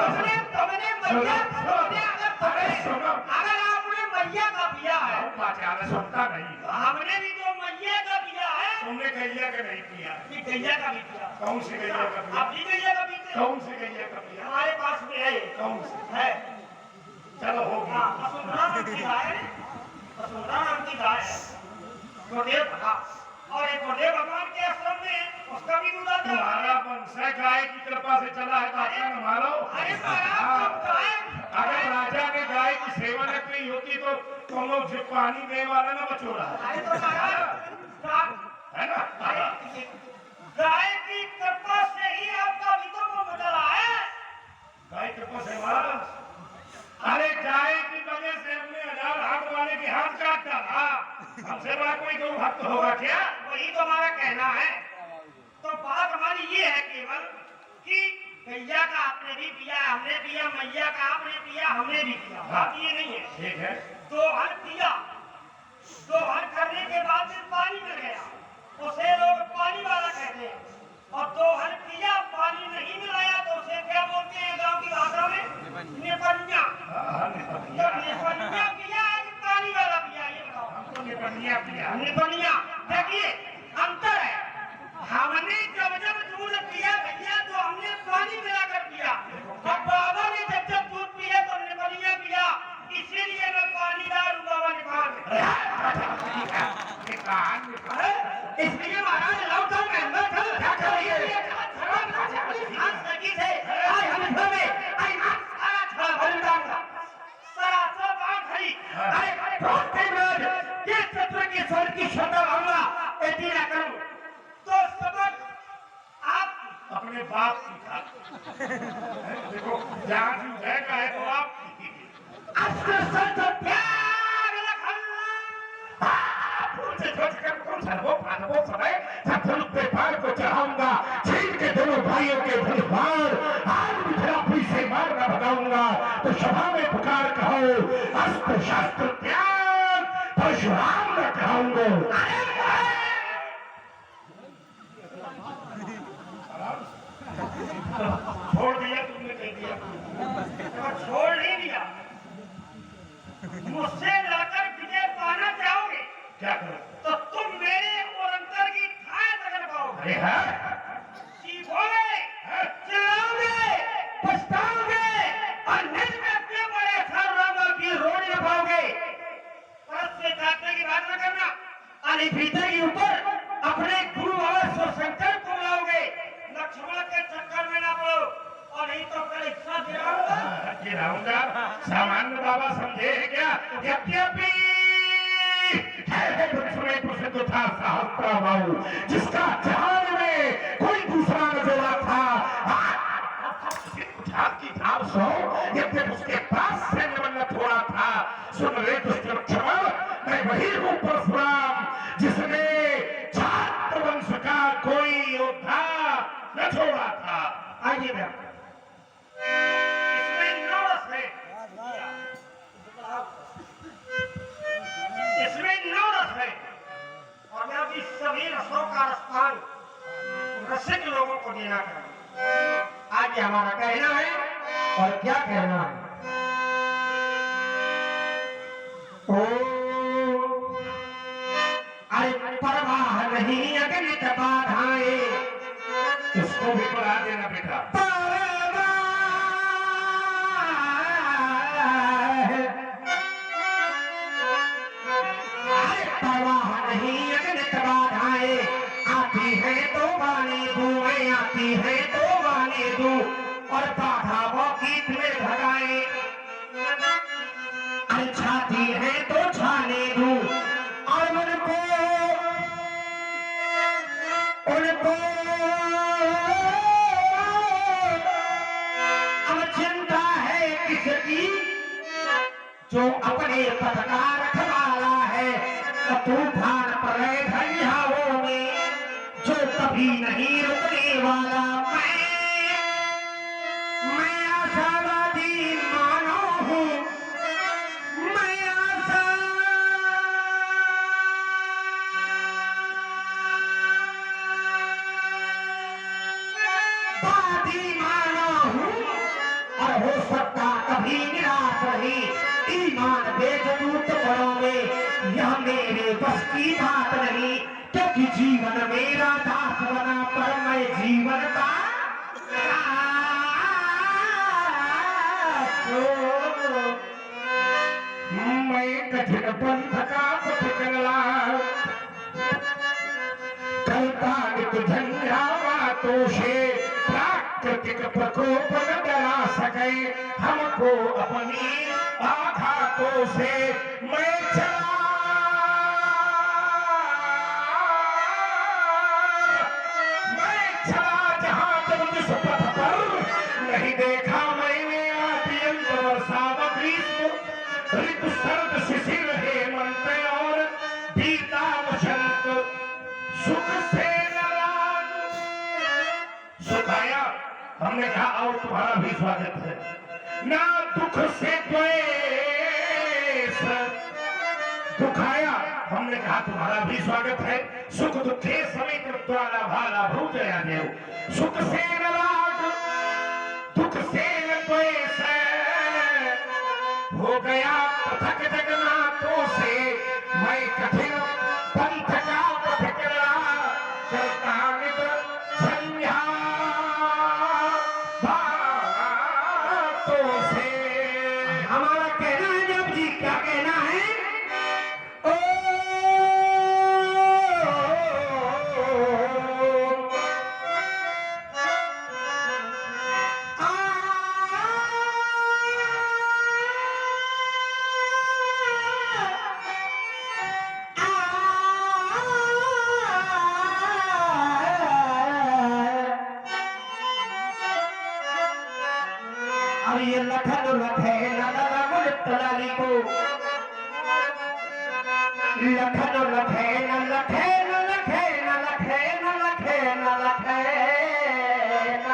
Speaker 3: अगर तुमने मैया तुमने अगर तुमने मैया का पिया है।
Speaker 1: बाचारा सुनता नहीं।
Speaker 3: हमने भी तो मैया का पिया है।
Speaker 1: तुमने गैया का नहीं पिया।
Speaker 3: ये गैया का भी पिया।
Speaker 1: कौन सी गैया का पिया?
Speaker 3: आप भी गैया का पीते हो?
Speaker 1: कौन सी गैया का पिया?
Speaker 3: हमारे पास में है।
Speaker 1: कौन सी?
Speaker 3: है।
Speaker 1: चलो हो गया।
Speaker 3: हाँ, वसुंधरा नाम की गाय है। वसुंधरा नाम की गाय है। गुरुदेव भगा। और एक गुरुदेव भगवान के आश्रम में उसका भी दूध आता है।
Speaker 1: तुम्हारा वंश गाय की कृपा से चला है तो अपना न मारो।
Speaker 3: अरे महाराज, गाय
Speaker 1: अगर राजा ने गाय की सेवा न की होती तो तुम लोग जो पानी देने वाला ना बचोड़ा
Speaker 3: अरे तो महाराज,
Speaker 1: है ना?
Speaker 3: गाय की कृपा से ही आपका भी तो मुंह बदला है।
Speaker 1: गाय की कृपा से हमारा। अरे गाय की वजह से हमने 1000 हाथ वाले की हाथ काट डाला। हमसे बड़ा कोई गौ भक्त होगा क्या?
Speaker 3: वही तो हमारा कहना है। तो बात हमारी ये है केवल कि गैया का आपने भी पिया, हमने पिया, मैया का आपने पिया, हमने भी पिया। बात ये नहीं है।
Speaker 1: ठीक है।
Speaker 3: 2 हल पिया, 2 हल करने के बाद फिर पानी में गया, उसे लोग पानी वाला कहते हैं। और 2 हल पिया, पानी नहीं मिलाया तो उसे क्या बोलते हैं गांव की भाषा में? नेपनिया। जब नेपनिया पिया है कि पानी वाला पिया, ये बताओ।
Speaker 1: हमको निपनिया पिया।
Speaker 3: नेपनिया। देखिए अंतर है। हमने जब दूध पिया भैया तो हमने पानी मिलाकर पिया, और बाबा ने जब दूध पिया तो नेपनिया पिया। इसीलिए मैं पानी डालू बाबा निकाल। इसलिए महाराज लौटा में अंदर चल क्या करिए?
Speaker 1: अपने बाप की था। देखो जहाँ जो जाएगा है तो आप को चढ़ाऊंगा, छीन के दोनों भाइयों के धनुष आज भी खिलाफी से मारना भगाऊंगा। तो सभा में पुकार कहो अस्त्र शस्त्र त्याग, परशुराम न कहूंगा। छोड़ दिया तुमने, कह दिया
Speaker 3: छोड़ नहीं दिया। मुझसे लड़कर विजय पाना चाहोगे
Speaker 1: क्या करो?
Speaker 3: तो तुम मेरे और अंतर की खाए तक पाओगे।
Speaker 1: अरे है
Speaker 3: सीखोगे, चलाओगे, पछताओगे और निज में अपने बड़े सर्वरंग की रोड न पाओगे। परत से काटने की बात न करना। अरे भीतर के ऊपर अपने गुरु और शंकर को लाओगे। लक्ष्मण के चक्कर में ना पड़ो, और नहीं तो कल इच्छा
Speaker 1: गिराऊंगा। सामान्य बाबा समझे है क्या? यद्यपि प्रसिद्ध था सहस्त्रबाहु, जिसका जहान में कोई दूसरा न जोड़ा था। की धाम सो यद्यपि उसके पास सैन्य बल थोड़ा था। सुन ले दुष्ट लक्ष्मण, मैं वही हूँ परशुराम, जिसने छात्र वंश का कोई योद्धा न छोड़ा था।
Speaker 3: आइए भैया, इसमें 9 रस है। इसमें 9 रस है, और मैं अभी सभी रसों का रसपान रसिक लोगों को देना चाहूँ। आज ये हमारा कहना है, और क्या कहना है? ओ अरे परवाह नहीं अगणित बाधाएं।
Speaker 1: इसको भी बढ़ा देना बेटा।
Speaker 3: परवाह नहीं अगणित बाधाएं। आती है तो गाने दूं, मैं आती है तो गाने दूं, और बाधा वो गीत में भगाए। अरे छाती है तो छाने दूं, और उनको अब चिंता है किसकी, जो अपने पद का रखवाला है। तूफान पर घरियाओं में जो कभी नहीं रुकने वाला। मैं आशावादी मानो हूँ, मैं आशावादी मानो हूँ, और हो सकता कभी निराश नहीं। ईमान बेच दूं टुकड़ों में, यह मेरे बस की बात नहीं, क्योंकि जीवन मेरा दास बना पर मैं जीवन का
Speaker 1: मैं कठिन पंथ का पथ चला, करता नित झंझावातों से, प्राकृतिक प्रकोप न डरा सके हमको अपनी आघातों से। मैं चला जहां जब जिस पथ पर, नहीं देखा मैंने आद्यंत वर्षा व ग्रीष्म, ऋतु शरद शिशिर हेमंत और बीता वसंत, सुख से नाराज। सुख आया, हमने कहा आओ तुम्हारा भी स्वागत है, ना दुख से द्वेष। दुख आया, हमने कहा तुम्हारा भी स्वागत है, सुख दुखे समेत द्वारा भाला भूजया देव। सुख से नाराज, दुख से न द्वेष, हो गया पथक जगन्नाथों से। मैं कठिन पंथ का पथ चला, चलता नित झंझावातों से।
Speaker 3: हमारा कहना है जब जी, क्या कहना है? ये लखन लखे लाली को, लखन लखे न लखे न लखे न लखे न लखे न लखे न।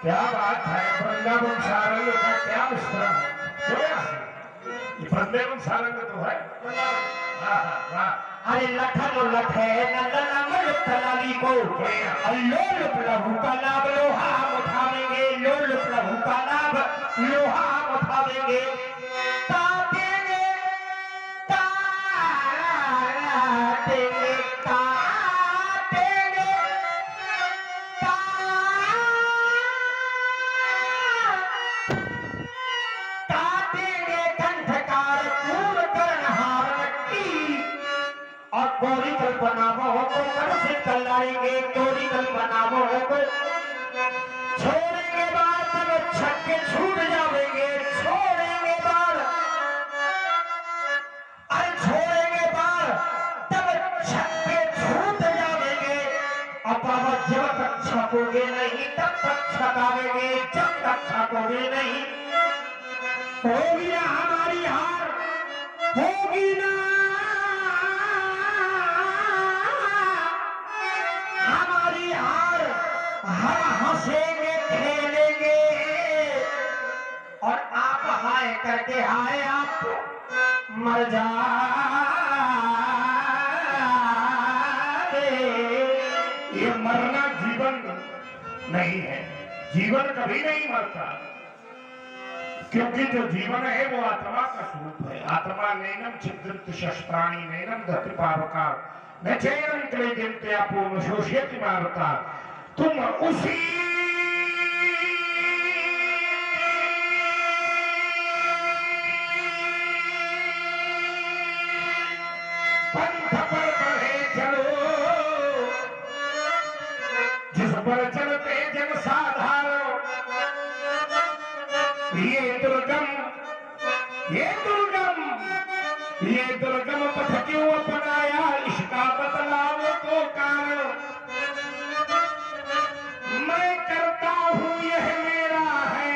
Speaker 1: क्या बात है, वृंदावन सारंग का क्या मिश्रण है, ये वृंदावन सारंग तो है।
Speaker 3: अरे लखन लखे लाली को, लोल प्रभु का लाभ लोहा उठावेंगे, लोल प्रभु का लाभ लोहा उठावेंगे। तातेंगे तातेंगे तातेंगे तातेंगे कंठकार पूर्ण कर्णहार की, और गौरी कल्पना हो तो कर से कलाएंगे, गौरी कल्पना हो तो छोड़ेंगे बार तब छक्के छूट जाएंगे, छोड़ेंगे बार, अरे छोड़ेंगे बार तब छक्के छूट जाएंगे। अब बाबा जब तक छकोगे नहीं तब तक छकावेंगे, जब तक छकोगे नहीं होगी ना हमारी हार, होगी ना हमारी हार। हम हंसेंगे खेलेंगे और आप हाय करके हाय आप मर जाओगे।
Speaker 1: ये मरना जीवन नहीं है, जीवन कभी नहीं मरता, क्योंकि जो जीवन है वो आत्मा का स्वरूप है। आत्मा नैनम छिद्रित शस्त्राणि नैनम धति पावका न चैनम क्लेदिन्ते अपूर्ण शोष्यति मारता। तुम उसी पंथ पर बढ़े चलो जिस पर चलते जन साधारण। ये दुर्गम पथ क्यों अपनाया, इसका बतलाओ तो कारण। मैं करता हूं यह मेरा है,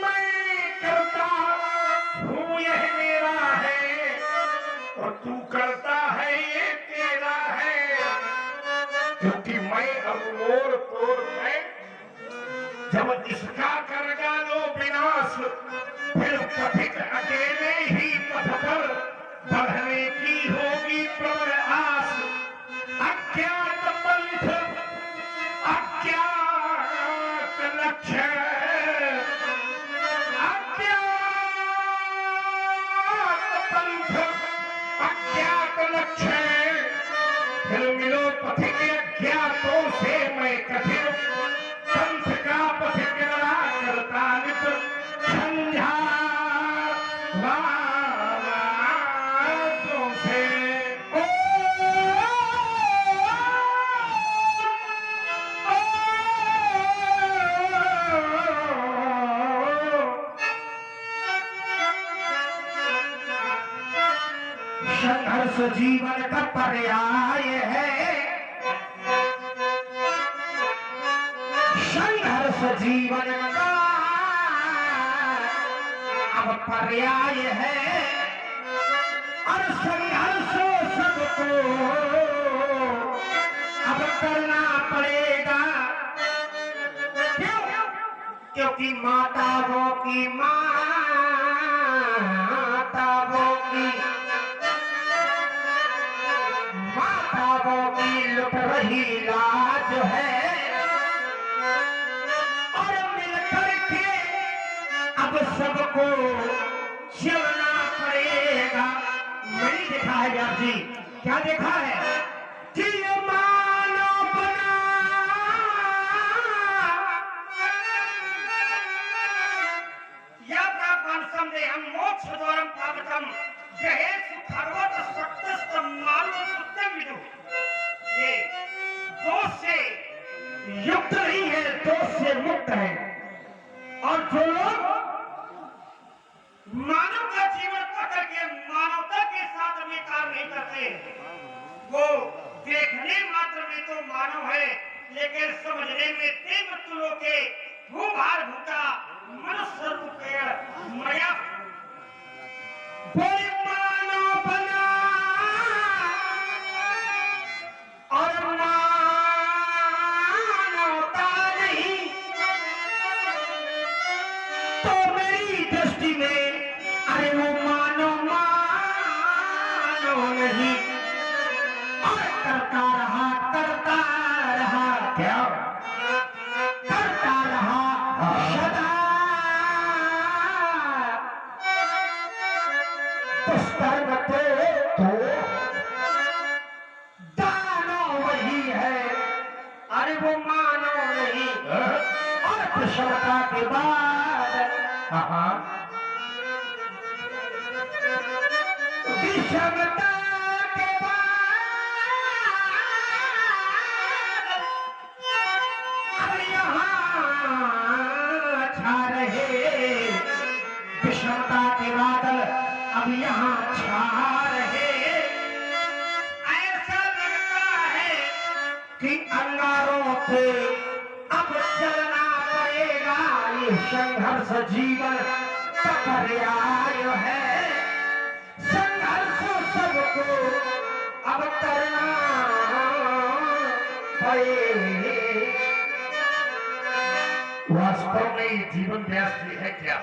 Speaker 1: मैं करता हूं यह मेरा है, और तू करता है ये तेरा है। क्योंकि मैं अब मोर तोड़ मैं जब इसका कर डालो विनाश, फिर पथिक अकेले ही पथ पर बढ़ने की होगी प्रबल आस। अज्ञात पंथ अज्ञात लक्ष्य संघर्ष जीवन का पर्याय है, संघर्ष जीवन का अब पर्याय है, और संघर्ष सबको अब करना पड़ेगा। क्यों? क्योंकि माताओं की लुट रही लाज है, और मिलकर के अब सबको चलना पड़ेगा। नहीं देखा है व्यास जी? क्या देखा है कि ये मानव बना हम मोक्ष द्वारम पावतम गहे सुखर्वत सत्यस्तम मानव सत्यम विदु। ये दोष से युक्त नहीं है, दोष से मुक्त है। और जो लोग मानव का जीवन पकड़ के मानवता के साथ में कार्य नहीं करते, वो देखने मात्र में तो मानव है, लेकिन समझने में तीव्र तुलों के भूभार भूता मनुष्य रूप के मया बोले मानव बना और मानवता नहीं, तो मेरी दृष्टि में अरे वो मानव नहीं, और करता रहा क्या करता रहा सदा दुष्कर्म तो दानव वही है, अरे वो मानव नहीं। और विषमता के बाद विषमता के बाद अब यहाँ छा रहे, विषमता के बादल अब यहाँ छा रहे। ऐसा लगता है कि अंगारों पे अब चलना पड़ेगा। ये संघर्ष जीवन का पर्याय है, संघर्ष सबको अब करना पड़ेगा। वास्तव में ये जीवन व्यास जी है क्या?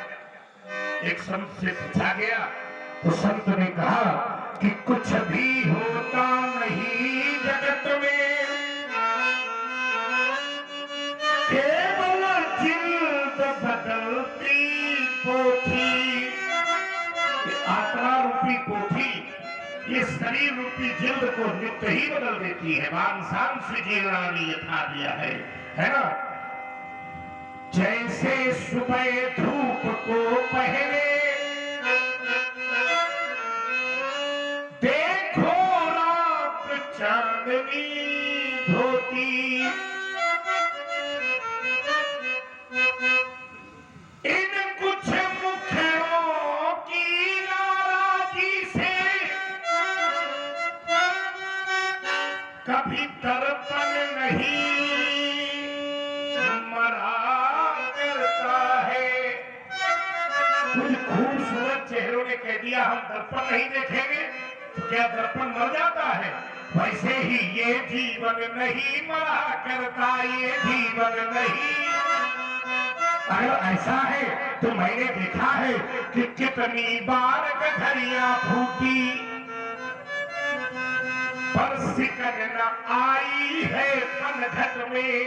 Speaker 1: एक संत से पूछा गया तो संत ने कहा कि कुछ भी होता नहीं जगत में, केवल जिल्द बदलती पोथी। आत्मा रूपी पोथी ये शरीर रूपी जिल्द को नित्य ही बदल देती है। मानसान से जीवनानी यथा दिया है ना? जैसे सुबह धूप को पहले देखो रात चांदनी धोती, इन कुछ मुखरों की नाराजी से कभी दर्पण नहीं मरा करता है। कुछ खूबसूरत चेहरों ने कह दिया हम दर्पण नहीं देखेंगे, तो क्या दर्पण मर जाता है? वैसे ही ये जीवन नहीं मरा करता, ये जीवन नहीं। अगर ऐसा है तो मैंने देखा है कि कितनी बार गठरियां फूटी पर सिकन न आई है पनघट में,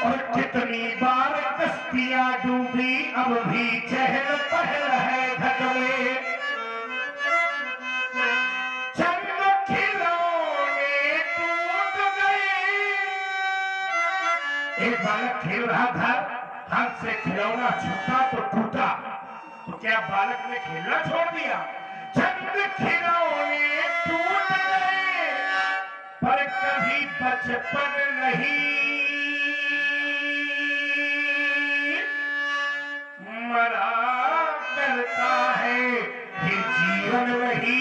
Speaker 1: और कितनी बार कश्तियां डूबी अब भी चहल पहल है घट में। चंद खिलौने टूट गए, एक बालक खेल रहा था, हाथ से खिलौना छूटा तो टूटा, तो क्या बालक ने खेलना छोड़ दिया? चंद खिलौने टूट गए पर कभी बचपन नहीं मरा करता है। ये जीवन वही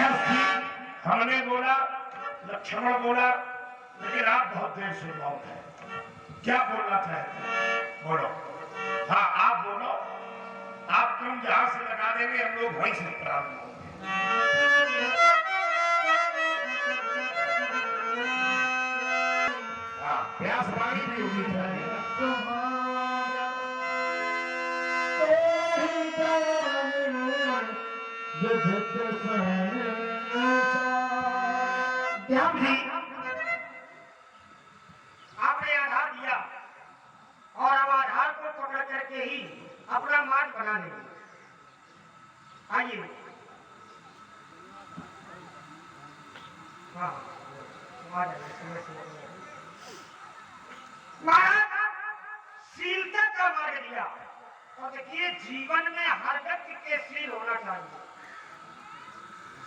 Speaker 1: व्यास जी हमने बोला, लक्ष्मण बोला, लेकिन आप बहुत देर से मौन है, क्या बोलना चाहते हैं? बोलो। हाँ आप बोलो, आप तुम जहां से लगा देंगे हम लोग वहीं से प्रारंभ होंगे। हाँ व्यास वाणी भी होनी चाहिए।
Speaker 3: व्यास जी आपने आधार दिया और अब आधार को पकड़ करके ही अपना मार्ग बना लेंगे। आइए। हाँ महाराज शीलता का मार्ग दिया और देखिए जीवन में हर व्यक्ति के शील होना चाहिए,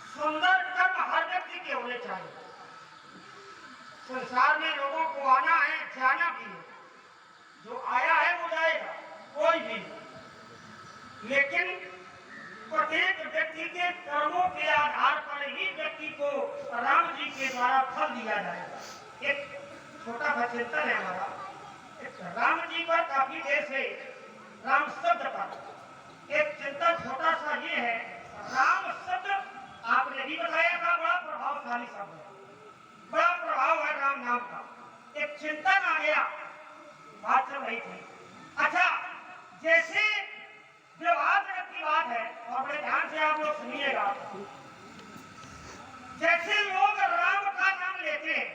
Speaker 3: सुंदर कर्म हर व्यक्ति के होने चाहिए। संसार में लोगों को आना है, जाना भी है, जो आया है वो जाएगा, कोई भी, लेकिन प्रत्येक व्यक्ति के कर्मों के आधार पर ही व्यक्ति को राम जी के द्वारा फल दिया जाएगा। एक छोटा सा चिंतन है हमारा, राम जी पर काफी देर से राम शब्द पर एक चिंतन छोटा सा ये है, राम शब्द आपने भी बताया था बड़ा प्रभावशाली शब्द है, बड़ा प्रभाव है राम नाम का। एक चिंतन आ गया, बात चल रही थी। अच्छा, जैसे व्यवहार जगत की बात है और बड़े ध्यान से आप लोग सुनिएगा, जैसे लोग राम का नाम लेते हैं,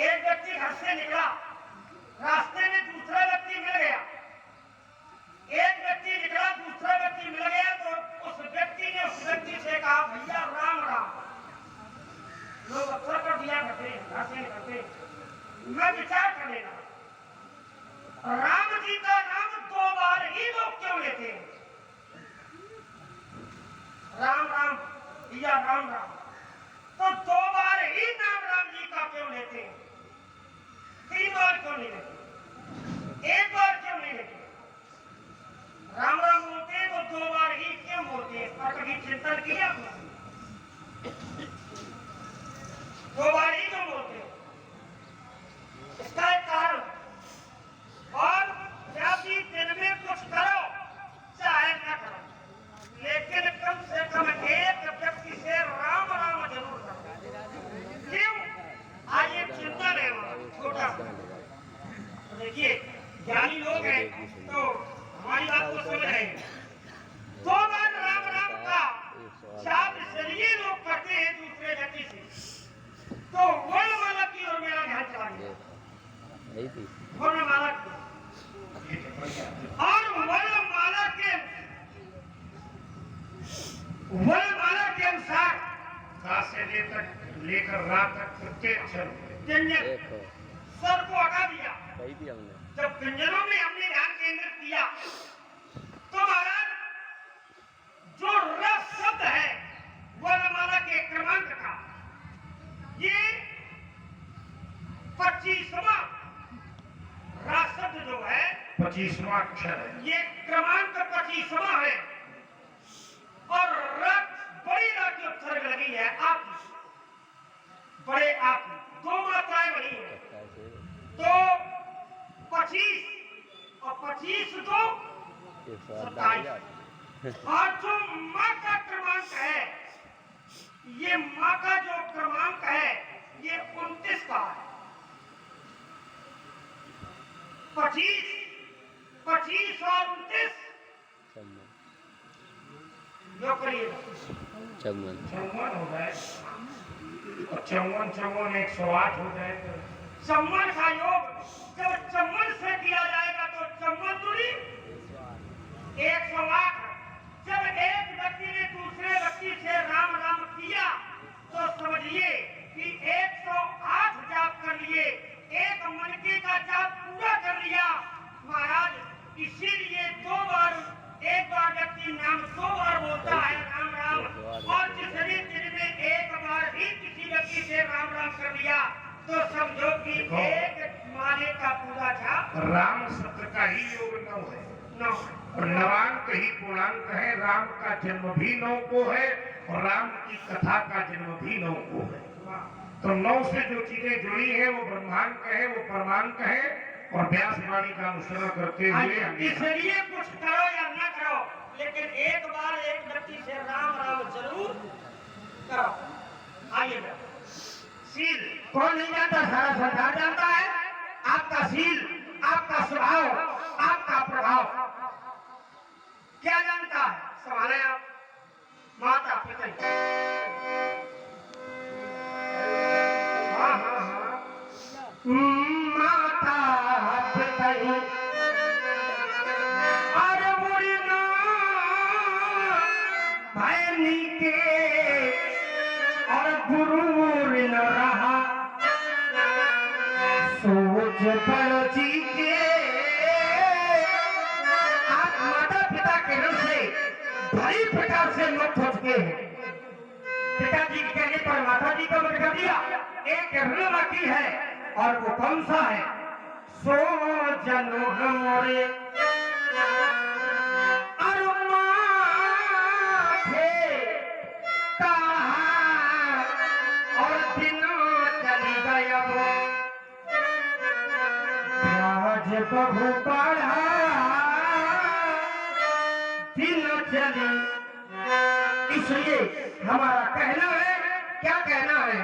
Speaker 3: एक व्यक्ति घर से निकला, रास्ते में दूसरा व्यक्ति मिल गया, एक व्यक्ति निकला, दूसरा व्यक्ति मिल गया, तो उस व्यक्ति ने उस व्यक्ति से कहा भैया राम राम। लोग अक्सर कर दिया करते हैं, घर से निकलते, मैं विचार कर लेना, राम जी का नाम 2 बार ही लोग क्यों लेते हैं? राम राम भैया राम राम, तो 2 बार ही नाम राम जी का क्यों लेते हैं? 3 बार क्यों नहीं लेते? 1 बार क्यों नहीं लेते? राम राम बोलते हैं तो 2 बार ही क्यों बोलते हैं? और कभी चिंतन किया? 2 बार ही क्यों बोलते हैं? इसका एक कारण, और जब भी दिन में कुछ करो चाहे न करो, लेकिन कम से कम एक व्यक्ति से राम राम जरूर करो। क्यों? आज एक चिंतन है छोटा, देखिए ज्ञानी लोग हैं तो हमारी बात को समझ रहे हैं। 2 बार राम राम का जाप इसलिए लोग करते हैं दूसरे व्यक्ति से, तो वर्णमाला की ओर मेरा ध्यान चला गया, वर्णमाला की, और वर्णमाला के अनुसार
Speaker 1: सा से लेकर रात तक प्रत्येक क्षण
Speaker 3: व्यंजन स्वर को हटा दिया।
Speaker 2: हमने
Speaker 3: जब व्यंजनों में हमने ध्यान केंद्रित किया तो महाराज जो रस शब्द है वर्णमाला के क्रमांक का, ये 25वां रस शब्द जो है
Speaker 1: 25वां अक्षर है,
Speaker 3: ये क्रमांक 25वां है, और रक्त बड़ी रा की उपसर्ग लगी है आप, बड़े आप 2 मात्राएं बनी है, तो 25 और 25 तो 27, और जो माँ का क्रमांक है, ये माँ का जो क्रमांक है ये 29 का है। 25 और 29 जो करिए
Speaker 1: 54 हो जाए, 54 108 हो जाए,
Speaker 3: चम्मन का योग जब चम्मन से किया जाएगा तो चम्मन दूरी 108। जब एक व्यक्ति ने दूसरे व्यक्ति से राम राम किया तो समझिए कि 108 जाप कर लिए, एक मनके का जाप पूरा कर लिया महाराज। इसीलिए 2 बार, एक बार व्यक्ति नाम 2 बार बोलता है राम राम, और जिसने दिन में 1 बार ही किसी व्यक्ति से राम राम कर लिया तो समझो कि एक माले का पूरा जाप।
Speaker 1: राम शब्द का ही योग 9 है,
Speaker 3: नौ।
Speaker 1: और नवांक ही पूर्णांक है। राम का जन्म भी 9 को है और राम की कथा का जन्म भी 9 को है। तो 9 से जो चीजें जुड़ी है वो ब्रह्मांक है, वो परमांक है और व्यास वाणी का अनुसरण करते हुए
Speaker 3: इसलिए कुछ करो या न करो, लेकिन एक बार एक व्यक्ति से राम राम जरूर करो। आइए सील कौन नहीं जानता? सारा संसार जानता है। आपका सील, आपका स्वभाव, आपका प्रभाव क्या जानता है? सवाल है आप माता पिता। हाँ हाँ हाँ, माता पिता और मुड़ना भैनी के और गुरु न रहा सोच बड़ जी के। आप माता पिता के ऋण से बड़ी प्रकार से मुक्त हो चुके हैं। पिताजी के कहने पर माता जी को मुक्त कर दिया। एक ऋण बाकी है और वो कौन सा है? सो जनो मोरे और दिनों चली गया वो आज बहु बढ़ा दिन चली। इसलिए हमारा कहना है, क्या कहना है?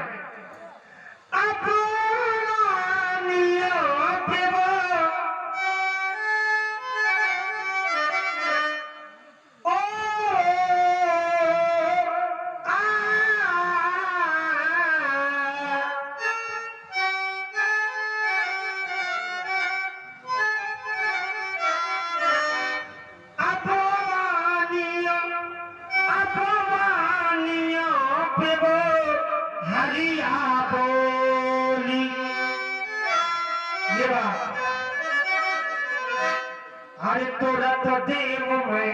Speaker 3: अरे तोरा तो देव में,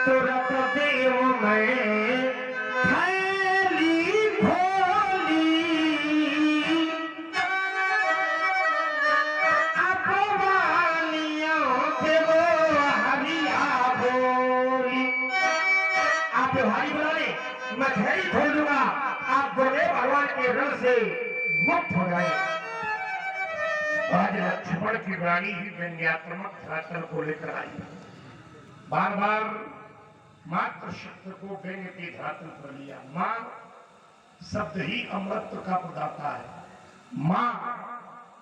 Speaker 3: तोरा तो देव में थैली खोली अपमानियों के वो हरिया बोली। आप हरी बोला ले, मैं थैली खोल दूंगा, आप बोले भगवान के ऋण से मुक्त हो जाए।
Speaker 1: आज लक्ष्मण की वाणी ही व्यंग्यात्मक धरातल को लेकर आई। बार बार मात्र शब्द को व्यंग्य के धरातल पर लिया। माँ शब्द ही अमृत का प्रदाता है। माँ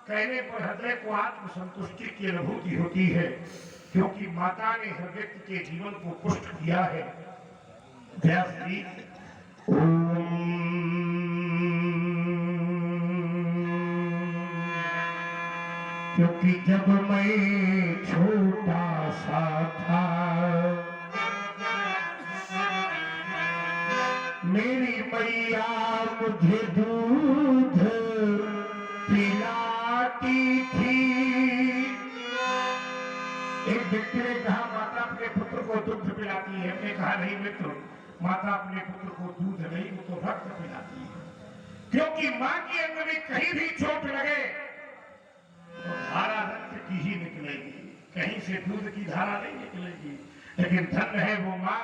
Speaker 1: कहने पर हृदय को आत्म संतुष्टि की अनुभूति होती है, क्योंकि माता ने हर व्यक्ति के जीवन को पुष्ट किया है। व्यास जी क्योंकि जब मैं छोटा सा था मेरी मैया मुझे दूध पिलाती थी। एक व्यक्ति ने कहा माता अपने पुत्र को दूध पिलाती है। हमने कहा नहीं मित्र, माता अपने पुत्र को दूध नहीं, वो तो रक्त पिलाती है। क्योंकि माँ के अंग में कहीं भी चोट लगे तो धारा रक्त की ही निकलेगी, कहीं से दूध की धारा नहीं निकलेगी। लेकिन धन्य है वो माँ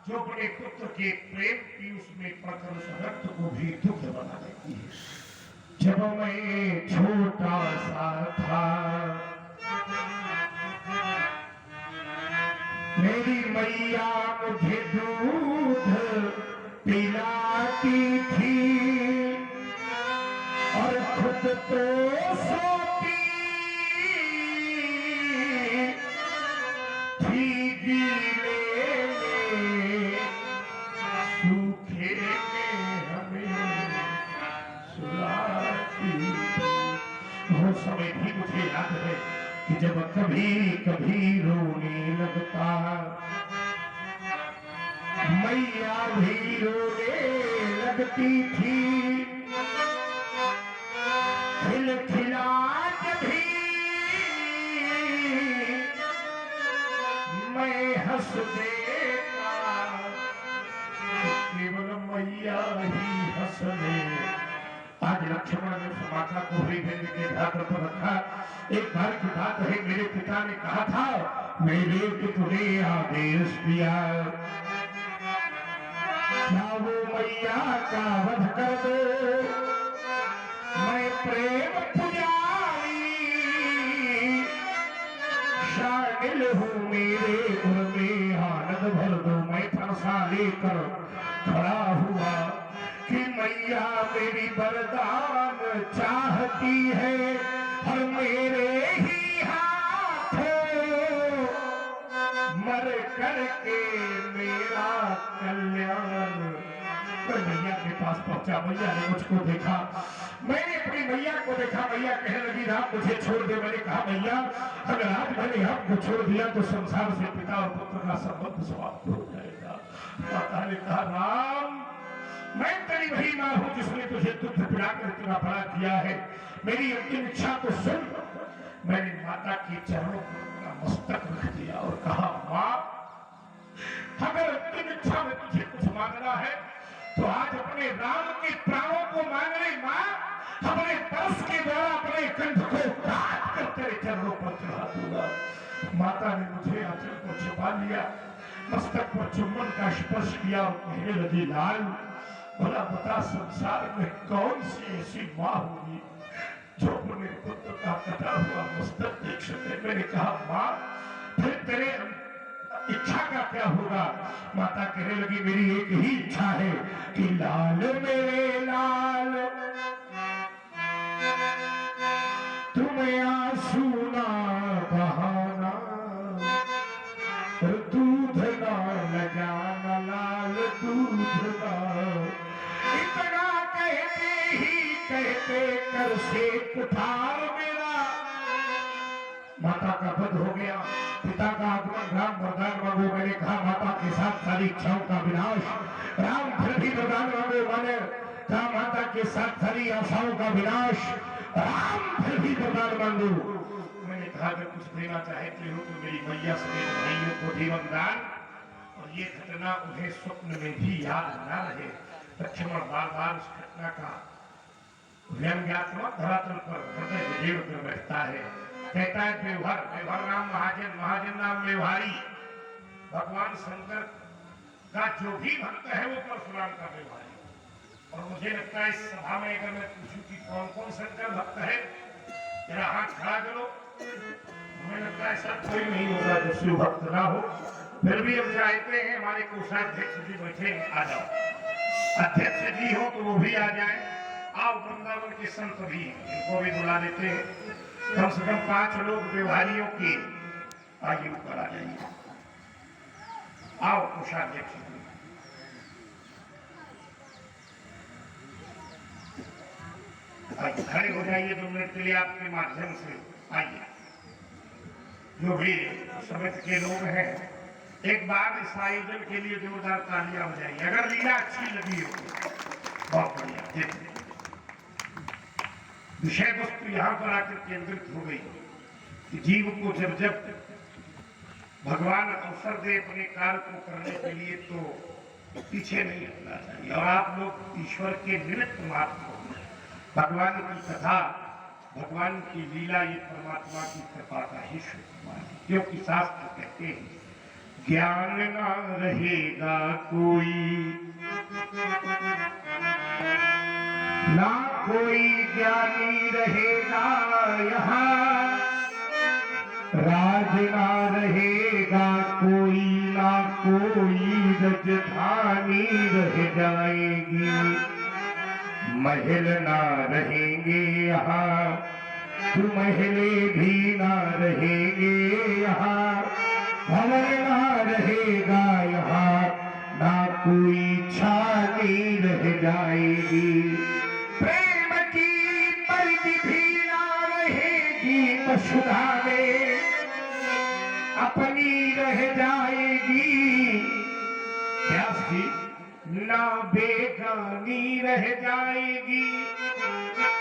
Speaker 1: जो अपने पुत्र के प्रेम की उसमें पड़कर उस रक्त को भी दुग्ध बना देती है। जब मैं छोटा सा था मेरी मैया मुझे दूध पिलाती थी और खुद तो सोती थी गीले में, सूखे में हमें सुलाती थी। वो समय भी मुझे याद है कि जब कभी कभी रोने लगता मैया भी रोने लगती थी। खिलखिलाहट भी मैं हंस देता, केवल मैया ही हंस ले। आज लक्ष्मण ने माता को भी व्यंग्य के धातु पर रखा। एक बार की बात है, मेरे पिता ने कहा था, मेरे पिता ने आदेश दिया, क्या वो मैया का वध कर दो, मैं प्रेम पुजारी शामिल हूँ, मेरे गुण में आनंद भर दो। मैं फरसा लेकर खड़ा हुआ कि मैया मेरी वरदान चाहती है, और मेरे ही हाथों मर करके मेरा कल्याण। मैं मैया के पास पहुंचा, मैया ने मुझको देखा, मैंने अपनी मैया को देखा। मैया कहने लगी, राम मुझे छोड़ दे। मैंने कहा, मैया अगर आज मैंने आपको छोड़ दिया तो संसार से पिता और पुत्र का संबंध समाप्त हो जाएगा। माता ने कहा, राम मैं तेरी वही मां हूं जिसने तुझे दुग्ध पिलाकर इतना बड़ा किया है, मेरी अंतिम इच्छा तो सुन। मैंने माता के चरणों पर अपना मस्तक रख दिया और कहा, मां अगर अंतिम इच्छा में तुझे कुछ मांगना है तो आज अपने राम के प्राणों को मांग ले। मां अपने परस के द्वारा अपने कंठ को काट कर तेरे चरणों पर चढ़ा दूंगा। माता ने मुझे आंचल को छुपा लिया, मस्तक पर चुम्बन का स्पर्श किया और कहने लगी, लाल भला बता संसार में कौन सी ऐसी मां होगी जो अपने पुत्र का कटा हुआ मस्तक देख सके। मैंने कहा, मां फिर तेरे इच्छा का क्या होगा। माता कहने लगी, मेरी एक ही इच्छा है कि लाल मेरे लाल तुम्हें आंसू ना बहाना, दूध ना लगाना, लाल दूध ना। इतना कहते ही कहते कर से कुठार मेरा। माता का वध हो गया, पिता का आगमन, राम वरदान मांगो। मैंने कहा, माता के साथ सारी इच्छाओं का विनाश। राम फिर भी वरदान मांगो। मैंने कहा, माता के साथ सारी आशाओं का विनाश। राम फिर भी वरदान मांगो। मैंने कहा, अगर कुछ देना चाहते हो तो मेरी मैया समेत भाइयों को दे वरदान। और ये घटना उन्हें स्वप्न में भी याद न रहे। लक्ष्मण बार बार उस घटना का व्यंग्यात्मक धरातल पर हृदय विदेव कर बैठता है। कहता है, व्यवहार व्यवहार नाम महाजन, महाजन नाम व्यवहारी। भगवान शंकर का जो भी भक्त है वो परशुराम का व्यवहारी। और मुझे लगता है इस सभा में अगर मैं पूछूं कि कौन कौन शंकर भक्त है, तेरा हाथ खड़ा करो, मुझे लगता है ऐसा कोई नहीं होगा जो शिव भक्त ना हो। फिर भी हम चाहते हैं हमारे कोषाध्यक्ष जी बैठे, आ जाओ। अध्यक्ष जी हो तो वो भी आ जाए। आओ, वृंदावन के संत भी, इनको भी बुला लेते हैं। कम से कम 5 लोग व्यवहारियों की आयु पर आ जाइए। आओ कोषाध्यक्ष जी, खड़े हो जाइए 2 मिनट के लिए। आपके माध्यम से आइए। जो भी समिति के लोग हैं, एक बार इस आयोजन के लिए जोरदार तालियां बजाइए। अगर लीला अच्छी लगी हो, बहुत बढ़िया। देखिए, विषय वस्तु यहाँ पर आकर केंद्रित हो गई कि जीव को जब जब भगवान अवसर दे अपने कार्य को करने के लिए तो पीछे नहीं हटना चाहिए। और आप लोग ईश्वर के निमित्त मात्र हो। भगवान की कथा, भगवान की लीला, ये परमात्मा की कृपा का ही शुभ है। क्योंकि शास्त्र कहते हैं, ज्ञान ना रहेगा कोई, ना कोई ज्ञानी रहेगा यहाँ, राज ना रहेगा कोई, ना कोई राजधानी रह जाएगी, महल ना रहेंगे यहाँ, तो महले भी ना रहेंगे यहाँ, भवन ना रहेगा यहाँ, ना कोई छानी रह जाएगी, प्रेम की परिधि भी ना रहेगी, वसुधा में अपनी रह जाएगी, व्यास जी, ना बेगानी रह जाएगी।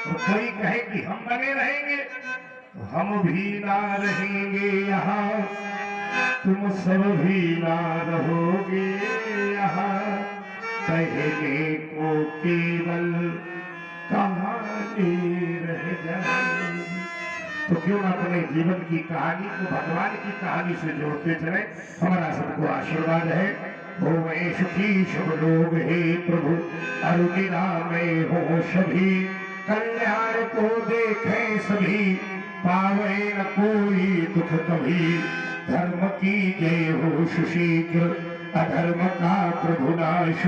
Speaker 1: तो कोई कहे कि हम बने रहेंगे, तो हम भी ना रहेंगे यहाँ, तुम सब भी ना रहोगे यहाँ, कहने को केवल कहानी रह जाएगी। तो क्यों न अपने जीवन की कहानी को भगवान की कहानी से जोड़ते चले। हमारा सबको आशीर्वाद है। हो सुखी शुभ लोग हे प्रभु अरुणिरा में हो सभी, कल्याण को देखे सभी, पावे न कोई दुख कभी। धर्म की जय हो सुशीघ्र, अधर्म का प्रभु नाश।